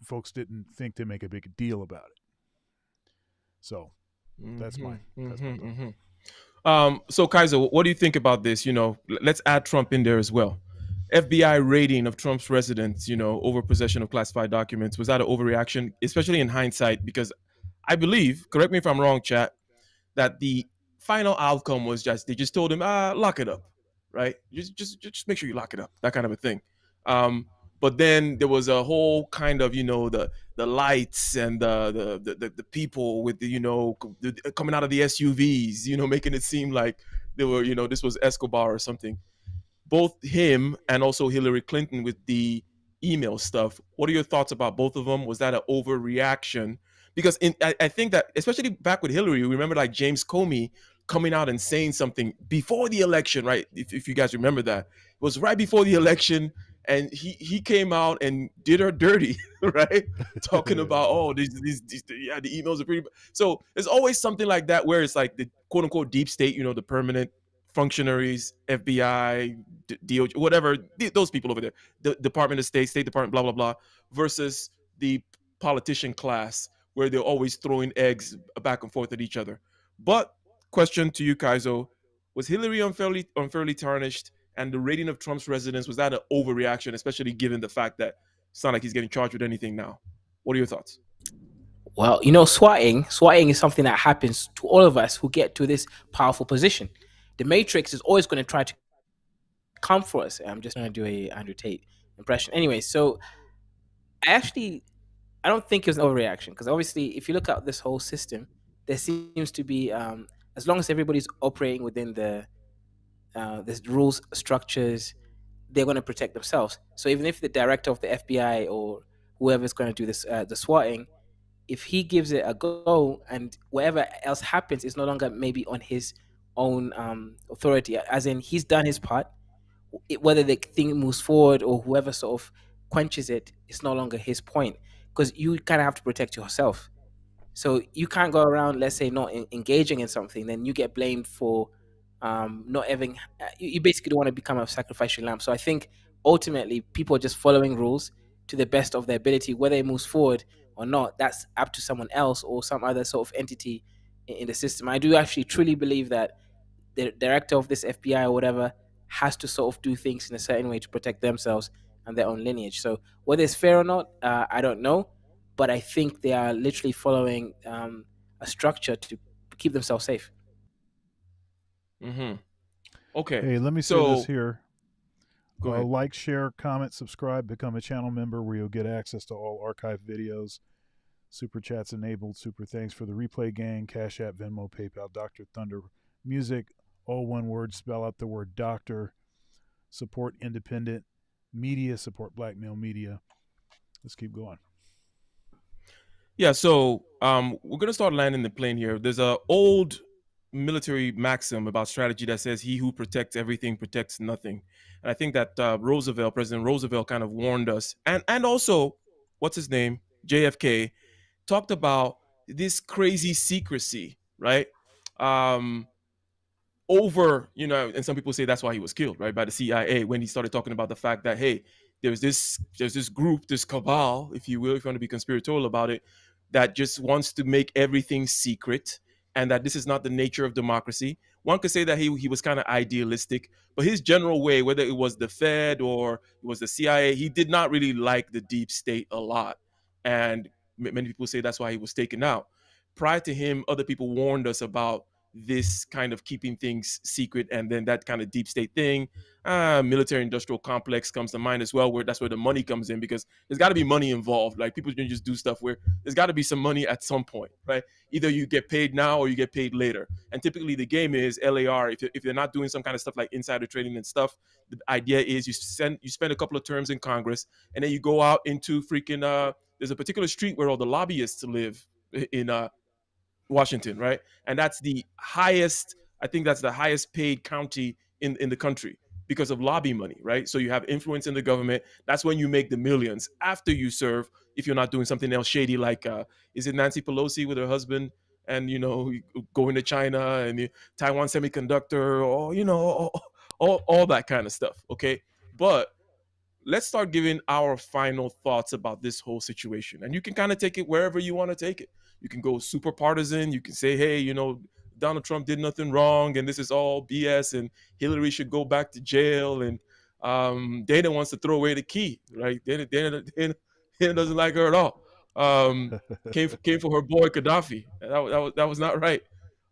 S1: folks didn't think to make a big deal about it. So that's my
S2: So Kaiser, what do you think about this? Let's add Trump in there as well. FBI raiding of Trump's residence, over possession of classified documents. Was that an overreaction, especially in hindsight? Because I believe, correct me if I'm wrong, chat, that the final outcome was they just told him, lock it up, right? Just make sure you lock it up, that kind of a thing. But then there was a whole kind of, the lights and the people with coming out of the SUVs, making it seem like they were, this was Escobar or something. Both him and also Hillary Clinton with the email stuff. What are your thoughts about both of them? Was that an overreaction? Because I think that, especially back with Hillary, remember like James Comey coming out and saying something before the election, right? If you guys remember that. It was right before the election, and he came out and did her dirty, right? Talking about, these yeah, the emails are pretty. So there's always something like that where it's like the quote unquote deep state, the permanent functionaries, FBI, DOJ, whatever, those people over there, the Department of State, State Department, blah, blah, blah, versus the politician class where they're always throwing eggs back and forth at each other. But question to you, Kaizo, was Hillary unfairly tarnished? And the rating of Trump's residence, was that an overreaction, especially given the fact that it's not like he's getting charged with anything now? What are your thoughts?
S4: Well, swatting is something that happens to all of us who get to this powerful position. The Matrix is always going to try to come for us. I'm just going to do a Andrew Tate impression. Anyway, so I don't think it was an overreaction, because obviously, if you look at this whole system, there seems to be, as long as everybody's operating within the rules, structures, they're going to protect themselves. So even if the director of the FBI or whoever's going to do this, the swatting, if he gives it a go and whatever else happens is no longer maybe on his own authority, as in he's done his part, whether the thing moves forward or whoever sort of quenches it, it's no longer his point, because you kind of have to protect yourself. So you can't go around, let's say, not engaging in something, then you get blamed for not having. You basically don't want to become a sacrificial lamb. So I think ultimately people are just following rules to the best of their ability. Whether it moves forward or not, that's up to someone else or some other sort of entity in the system. I do actually truly believe that the director of this FBI or whatever has to sort of do things in a certain way to protect themselves and their own lineage. So whether it's fair or not, I don't know, but I think they are literally following a structure to keep themselves safe.
S2: Okay.
S1: Hey, let me say this here.
S2: Go ahead.
S1: Like, share, comment, subscribe, become a channel member where you'll get access to all archived videos. Super chats enabled. Super thanks for the replay gang. Cash App, Venmo, PayPal, Dr. Thunder Music. All one word. Spell out the word doctor. Support independent media. Support black male media. Let's keep going.
S2: Yeah, so we're gonna start landing the plane here. There's a old military maxim about strategy that says, "He who protects everything protects nothing," and I think that President Roosevelt, kind of warned us, and also, what's his name, JFK, talked about this crazy secrecy, right? Um, over, and some people say that's why he was killed, right, by the CIA, when he started talking about the fact that, hey, there's this group, this cabal, if you will, if you want to be conspiratorial about it, that just wants to make everything secret, and that this is not the nature of democracy. One could say that he was kind of idealistic, but his general way, whether it was the Fed or it was the CIA, he did not really like the deep state a lot, and many people say that's why he was taken out. Prior to him, other people warned us about this kind of keeping things secret, and then that kind of deep state thing. Military industrial complex comes to mind as well, where that's where the money comes in, because there's got to be money involved. Like, people can just do stuff where there's got to be some money at some point, right? Either you get paid now or you get paid later. And typically the game is LAR. If you're not doing some kind of stuff like insider trading and stuff, the idea is you spend a couple of terms in Congress, and then you go out into freaking there's a particular street where all the lobbyists live in Washington, right? And that's the highest, I think that's the highest paid county in the country because of lobby money, right? So you have influence in the government. That's when you make the millions after you serve, if you're not doing something else shady, like is it Nancy Pelosi with her husband, and going to China and the Taiwan Semiconductor, or all that kind of stuff. Okay, but let's start giving our final thoughts about this whole situation. And you can kind of take it wherever you want to take it. You can go super partisan. You can say, hey, Donald Trump did nothing wrong, and this is all BS, and Hillary should go back to jail, and Dana wants to throw away the key, right? Dana doesn't like her at all. Came for her boy Gaddafi. That was not right.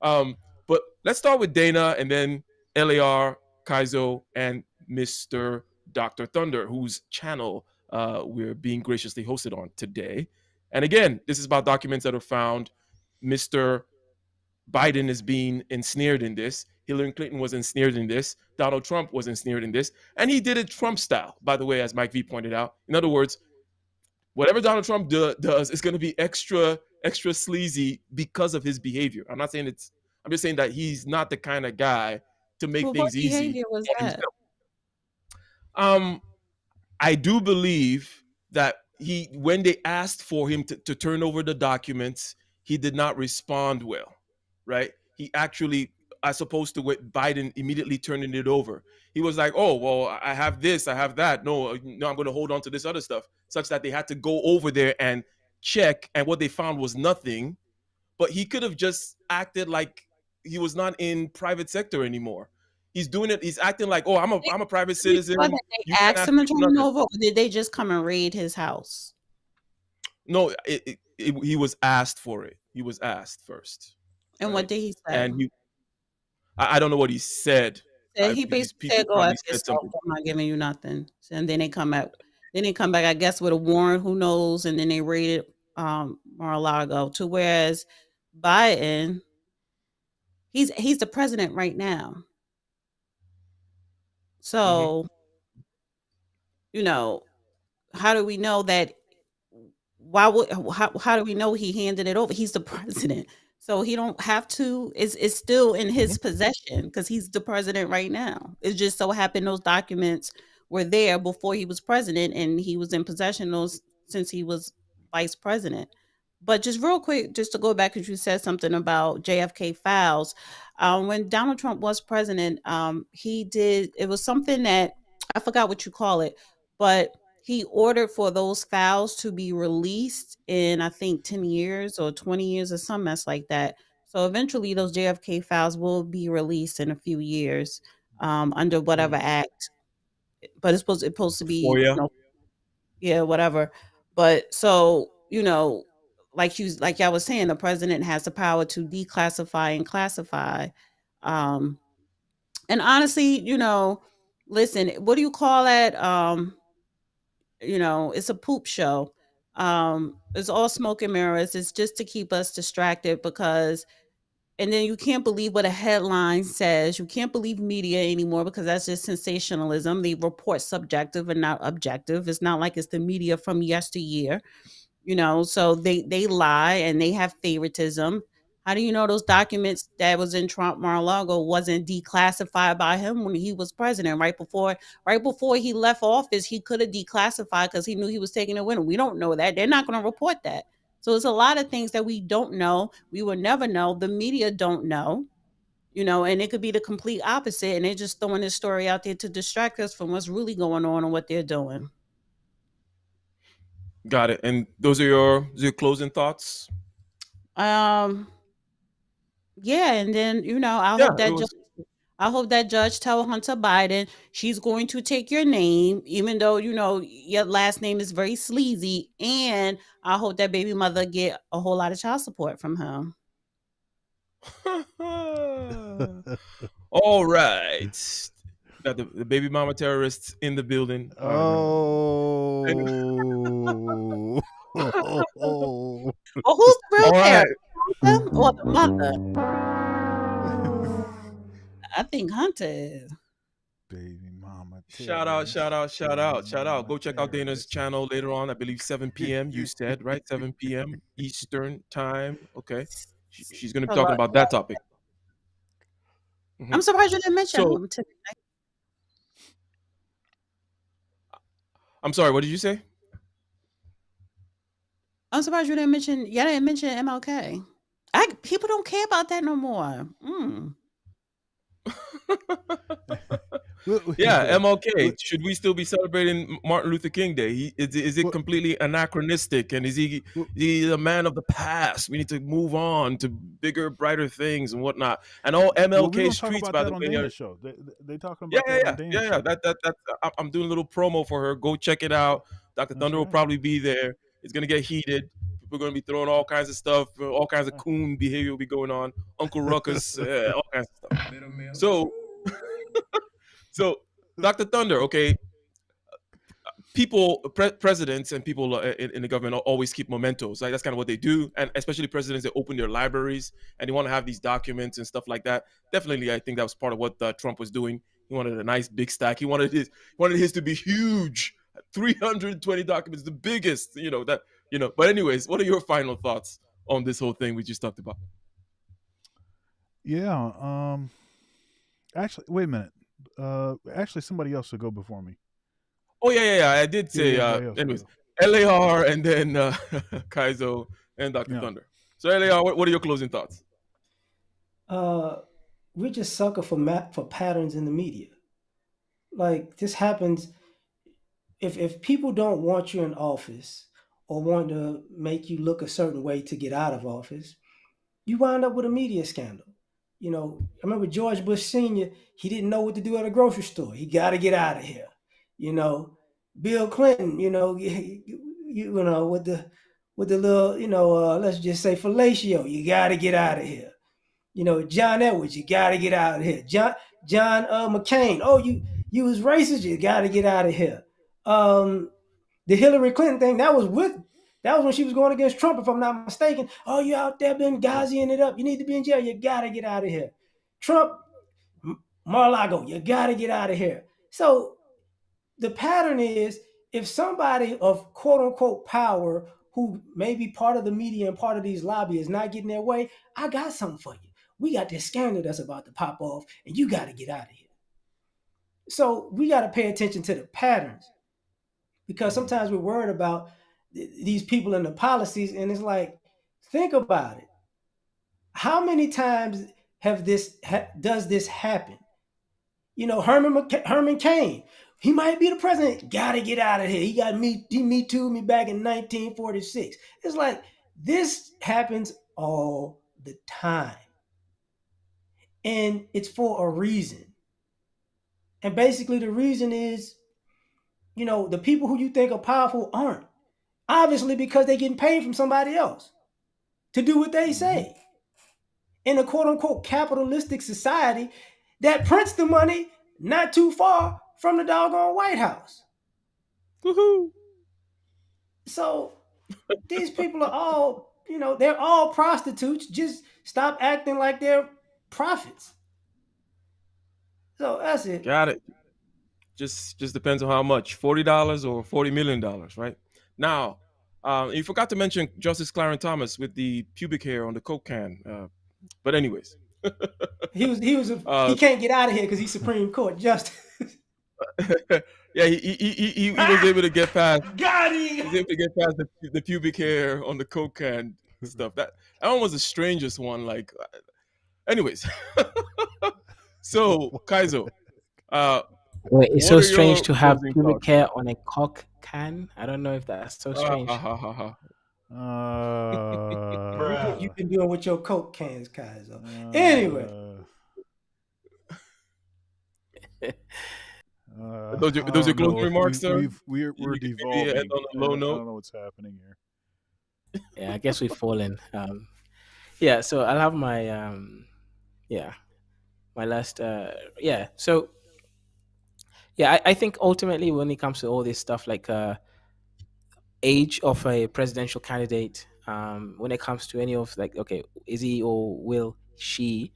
S2: But let's start with Dana, and then LAR, Kaizo, and Mr. Dr. Thunder, whose channel we're being graciously hosted on today. And again, this is about documents that are found. Mr. Biden is being ensnared in this. Hillary Clinton was ensnared in this. Donald Trump was ensnared in this. And he did it Trump style, by the way, as Mike V pointed out. In other words, whatever Donald Trump does is going to be extra sleazy because of his behavior. I'm just saying that he's not the kind of guy to make
S5: Well,
S2: things
S5: what
S2: easy
S5: behavior was
S2: on
S5: that?
S2: himself. I do believe that when they asked for him to turn over the documents, he did not respond well, right? He actually, as opposed to what Biden immediately turning it over, he was like, oh, well, I have this, I have that. No, I'm going to hold on to this other stuff, such that they had to go over there and check. And what they found was nothing. But he could have just acted like he was not in private sector anymore. He's doing it. He's acting like, oh, I'm a private
S5: You
S2: citizen.
S5: saw that they
S2: You can't
S5: asked
S2: ask
S5: him to
S2: me for
S5: turn it
S2: nothing.
S5: over, or did they just come and raid his house?
S2: No, he was asked for it. He was asked first.
S5: And
S2: right?
S5: what did he say?
S2: And I don't know what he said.
S5: He basically said, "Go F yourself. I'm not giving you nothing." And then they come back. I guess, with a warrant. Who knows? And then they raided Mar-a-Lago. To whereas Biden, he's the president right now. So, how do we know that? How do we know he handed it over? He's the president, so he don't have to. It's still in his possession because he's the president right now. It just so happened those documents were there before he was president, and he was in possession of those since he was vice president. But just real quick, just to go back, because you said something about JFK files. When Donald Trump was president, he did. It was something that I forgot what you call it, but he ordered for those files to be released in, I think, 10 years or 20 years or some mess like that. So eventually those JFK files will be released in a few years under whatever act. But it's supposed to be, yeah, whatever. But so, like I was saying, the president has the power to declassify and classify. And honestly, listen, what do you call that? It's a poop show. It's all smoke and mirrors. It's just to keep us distracted because and then you can't believe what a headline says. You can't believe media anymore because that's just sensationalism. They report subjective and not objective. It's not like it's the media from yesteryear. So they lie and they have favoritism. How do you know those documents that was in Trump Mar-a-Lago wasn't declassified by him when he was president? Right before he left office, he could have declassified because he knew he was taking a win. We don't know that. They're not going to report that. So it's a lot of things that we don't know. We will never know. The media don't know. And it could be the complete opposite, and they're just throwing this story out there to distract us from what's really going on and what they're doing.
S2: Got it. And those are your closing thoughts?
S5: Yeah, and then
S2: Yeah, it was.
S5: I hope that judge tell Hunter Biden she's going to take your name, even though your last name is very sleazy, and I hope that baby mother get a whole lot of child support from him.
S2: All right. Got the baby mama terrorists in the building.
S1: Oh.
S5: Well, who's the real
S2: All right.
S5: terrorist? Hunter or the mother? I think Hunter is.
S1: Baby mama.
S2: Shout out. Go check out Dana's channel later on. I believe 7 p.m. You said, right? 7 p.m. Eastern time. Okay. She's going to be talking about that topic.
S5: I'm surprised you didn't mention him today.
S2: I'm sorry, what did you say?
S5: I'm surprised you didn't mention MLK. People don't care about that no more.
S2: Yeah, MLK. Should we still be celebrating Martin Luther King Day? Is it completely anachronistic? And is he a man of the past? We need to move on to bigger, brighter things and whatnot. And all MLK streets, by the way,
S1: Dana's show. They talking about that on Dana's show.
S2: That's I'm doing a little promo for her. Go check it out. Dr. Thunder will probably be there. It's gonna get heated. People are gonna be throwing all kinds of stuff. All kinds of coon behavior will be going on. Uncle Ruckus, all kinds of stuff. So, Dr. Thunder, okay, presidents and people in the government always keep mementos. Like that's kind of what they do. And especially presidents, they open their libraries and they want to have these documents and stuff like that. Definitely, I think that was part of what Trump was doing. He wanted a nice big stack. He wanted his to be huge. 320 documents, the biggest, But anyways, what are your final thoughts on this whole thing we just talked about?
S1: Yeah. Actually, wait a minite. Actually, somebody else will go before me.
S2: Oh yeah. I did say. Anyways, LAR and then Kaizo and Dr. Thunder. So LAR, what are your closing thoughts?
S3: We're just sucker for patterns in the media. Like this happens. If people don't want you in office or want to make you look a certain way to get out of office, you wind up with a media scandal. I remember George Bush Sr., he didn't know what to do at a grocery store. He got to get out of here. Bill Clinton, with the little, let's just say fellatio, you got to get out of here. John Edwards, you got to get out of here. John McCain, oh, you was racist, you got to get out of here. The Hilary Clinton thing, that was when she was going against Trump, if I'm not mistaken. Oh, you out there Benghaziing it up. You need to be in jail. You got to get out of here. Trump, Mar-a-Lago, you got to get out of here. So the pattern is if somebody of quote unquote power who may be part of the media and part of these lobbyists is not getting their way, I got something for you. We got this scandal that's about to pop off and you got to get out of here. So we got to pay attention to the patterns because sometimes we're worried about these people and the policies, and it's like, think about it. How many times does this happen? Herman Cain, he might be the president. Got to get out of here. He me too me back in 1946. It's like this happens all the time, and it's for a reason. And basically, the reason is, the people who you think are powerful aren't. Obviously, because they're getting paid from somebody else to do what they say. In a quote-unquote capitalistic society that prints the money not too far from the doggone White House.
S2: Woohoo!
S3: So these people are all, they're all prostitutes. Just stop acting like they're prophets. So that's it.
S2: Got it. Just depends on how much, $40 or $40 million, right? Now, you forgot to mention Justice Clarence Thomas with the pubic hair on the Coke can. But anyways,
S3: He
S2: uh,
S3: can't get out of here because he's Supreme Court justice.
S2: yeah, he was able to get past.
S6: Got
S2: He was
S6: him.
S2: able to get past the pubic hair on the Coke can stuff. That one was the strangest one. Like, anyways, so Kaizo, uh,
S4: Wait, it's
S2: what
S4: so
S2: are
S4: strange
S2: your
S4: to have
S2: closing
S4: pubic
S2: thoughts?
S4: hair on a cock can. I don't know if that's so
S2: Ah, ha,
S4: strange.
S2: ha, ha, ha.
S3: You've been doing with your Coke cans, Kaiser.
S1: uh,
S3: Anyway,
S2: Those
S1: I
S2: your
S1: don't
S2: closing
S1: know.
S2: remarks, sir?
S1: We're
S2: You can maybe end
S1: devolving,
S2: on a low
S1: and I
S2: note.
S1: don't know what's happening here.
S4: Yeah, I guess we've fallen. Yeah, so I'll have my yeah, my last So yeah, I think ultimately when it comes to all this stuff like age of a presidential candidate, when it comes to any of like, okay, is he or will she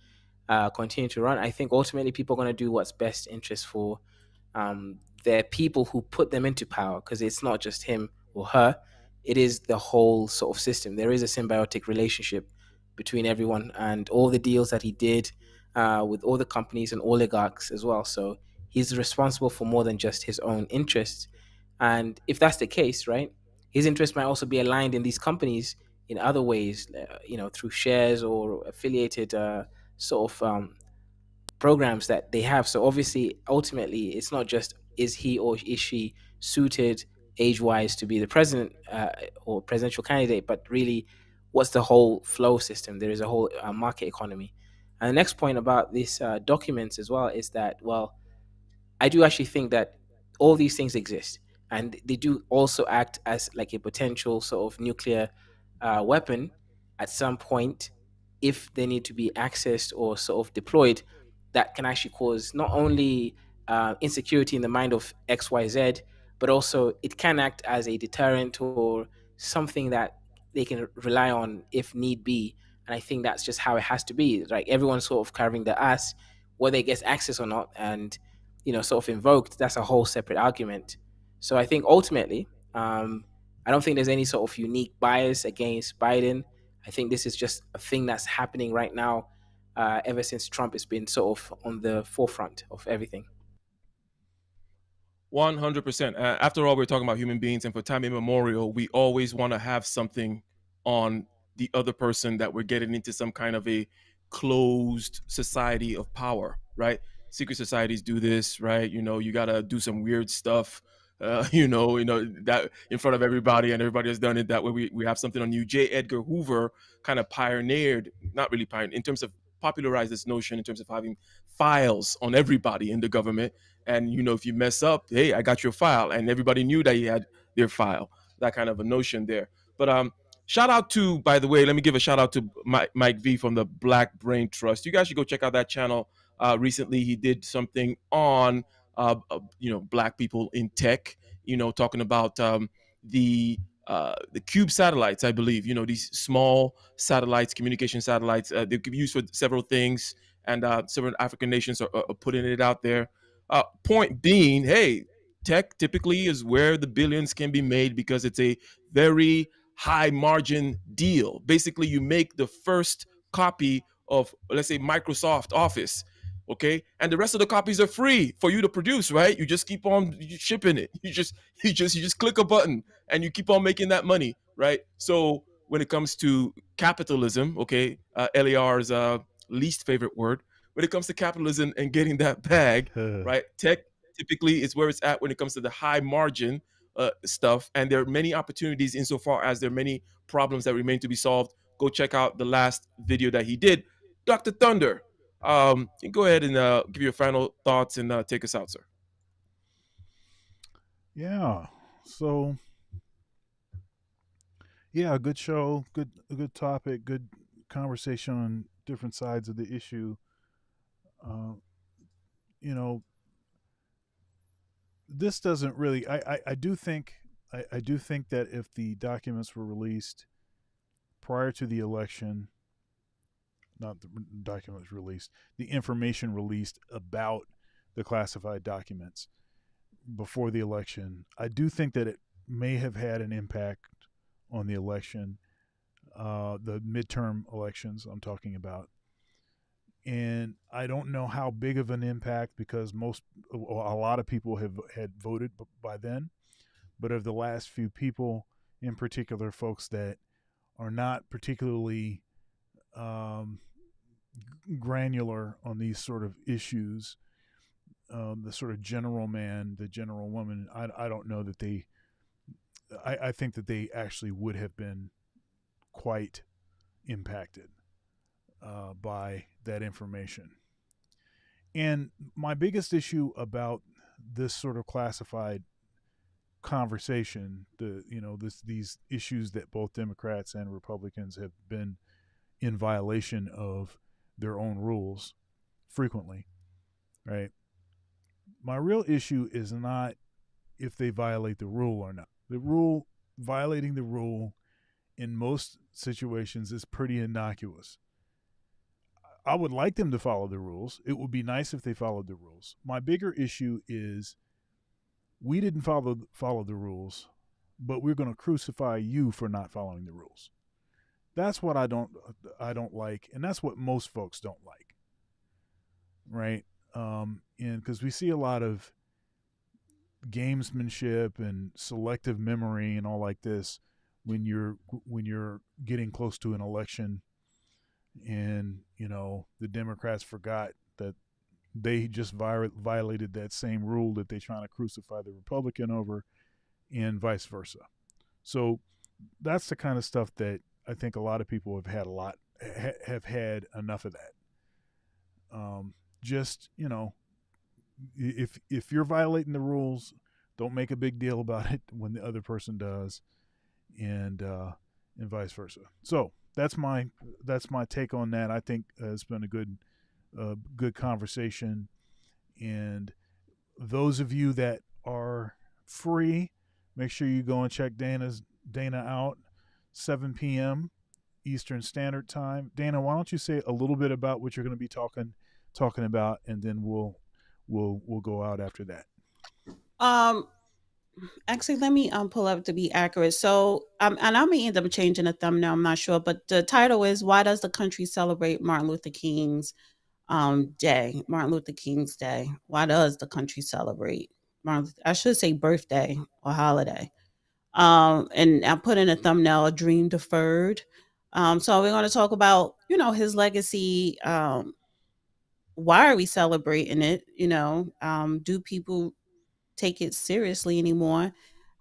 S4: continue to run? I think ultimately people are going to do what's best interest for their people who put them into power, because it's not just him or her, it is the whole sort of system. There is a symbiotic relationship between everyone and all the deals that he did with all the companies and oligarchs as well. So he's responsible for more than just his own interests. And if that's the case, right, his interests might also be aligned in these companies in other ways, through shares or affiliated sort of programs that they have. So obviously, ultimately, it's not just is he or is she suited age-wise to be the president or presidential candidate, but really, what's the whole flow system? There is a whole market economy. And the next point about these documents as well is that, well, I do actually think that all these things exist, and they do also act as like a potential sort of nuclear weapon at some point if they need to be accessed or sort of deployed. That can actually cause not only insecurity in the mind of XYZ, but also it can act as a deterrent or something that they can rely on if need be. And I think that's just how it has to be. Like everyone's sort of carrying their ass, whether it gets access or not, and sort of invoked, that's a whole separate argument. So I think ultimately, I don't think there's any sort of unique bias against Biden. I think this is just a thing that's happening right now, ever since Trump has been sort of on the forefront of everything.
S2: 100%. After all, we're talking about human beings, and for time immemorial, we always want to have something on the other person that we're getting into some kind of a closed society of power, right? Secret societies do this, right? You gotta do some weird stuff, that in front of everybody, and everybody has done it. That way, we have something on you. J. Edgar Hoover kind of pioneered, not really pioneered, in terms of popularized this notion in terms of having files on everybody in the government. And if you mess up, hey, I got your file, and everybody knew that you had their file. That kind of a notion there. But shout out to, by the way, let me give a shout out to Mike V from the Black Brain Trust. You guys should go check out that channel. Recently he did something on black people in tech, talking about the cube satellites, I believe. These small satellites, communication satellites, they could be used for several things, and several African nations are putting it out there. Point being, hey, tech typically is where the billions can be made because it's a very high margin deal. Basically, you make the first copy of, let's say, Microsoft Office, okay, and the rest of the copies are free for you to produce, right? You just keep on shipping it. You just click a button and you keep on making that money, right? So when it comes to capitalism, okay, LAR's least favorite word, when it comes to capitalism and getting that bag, right? Tech typically is where it's at when it comes to the high margin stuff. And there are many opportunities insofar as there are many problems that remain to be solved. Go check out the last video that he did. Dr. Thunder, you go ahead and give your final thoughts and take us out, sir.
S1: Yeah. So yeah, good show, a good topic, good conversation on different sides of the issue. Uh, you know, this doesn't really. I do think I do think that if the documents were released prior to the election, not the documents released, the information released about the classified documents before the election, I do think that it may have had an impact on the election, the midterm elections I'm talking about. And I don't know how big of an impact because a lot of people had voted by then, but of the last few people, in particular, folks that are not particularly granular on these sort of issues, the sort of general man, the general woman, I don't know that they. I think that they actually would have been quite impacted by that information. And my biggest issue about this sort of classified conversation, these issues that both Democrats and Republicans have been in violation of their own rules frequently, right? My real issue is not if they violate the rule or not. Violating the rule in most situations is pretty innocuous. I would like them to follow the rules. It would be nice if they followed the rules. My bigger issue is we didn't follow the rules, but we're going to crucify you for not following the rules. That's what I don't like, and that's what most folks don't like, right? And because we see a lot of gamesmanship and selective memory and all like this when you're getting close to an election, and the Democrats forgot that they just violated that same rule that they're trying to crucify the Republican over, and vice versa. So that's the kind of stuff that I think a lot of people have had enough of that. Just if you're violating the rules, don't make a big deal about it when the other person does, and vice versa. So that's my take on that. I think it's been a good conversation, and those of you that are free, make sure you go and check Dana out, 7 p.m. Eastern Standard Time. Dana, why don't you say a little bit about what you're going to be talking about, and then we'll go out after that.
S5: Actually, let me pull up to be accurate. So, and I may end up changing the thumbnail. I'm not sure, but the title is "Why Does the Country Celebrate Martin Luther King's Day?" Martin Luther King's Day. Why does the country celebrate I should say birthday or holiday. And I put in a thumbnail, "A Dream Deferred." So we're going to talk about his legacy. Why are we celebrating it? Do people take it seriously anymore?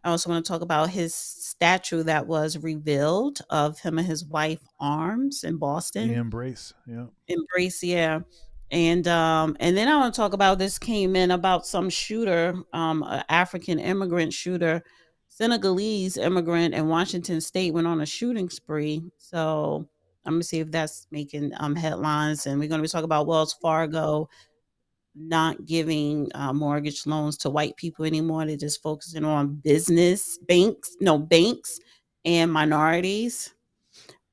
S5: I also want to talk about his statue that was revealed of him and his wife arms in
S1: The
S5: Boston.
S1: embrace, yeah.
S5: Embrace, yeah. And then I want to talk about this came in about some shooter, an African immigrant shooter, Senegalese immigrant in Washington State went on a shooting spree. So I'm gonna see if that's making headlines. And we're gonna be talking about Wells Fargo not giving mortgage loans to white people anymore. They're just focusing on banks and minorities.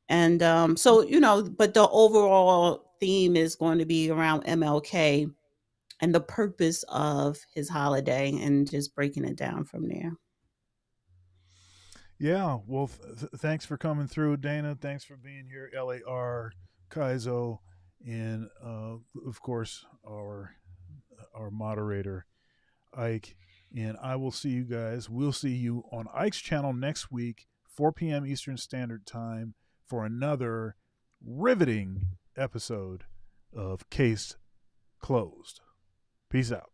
S5: And but the overall theme is going to be around MLK and the purpose of his holiday and just breaking it down from there.
S1: Yeah, well, thanks for coming through, Dana. Thanks for being here, LAR, Kaizo, and of course our moderator, Ike. And I will see you guys. We'll see you on Ike's channel next week, 4 p.m. Eastern Standard Time, for another riveting episode of Case Closed. Peace out.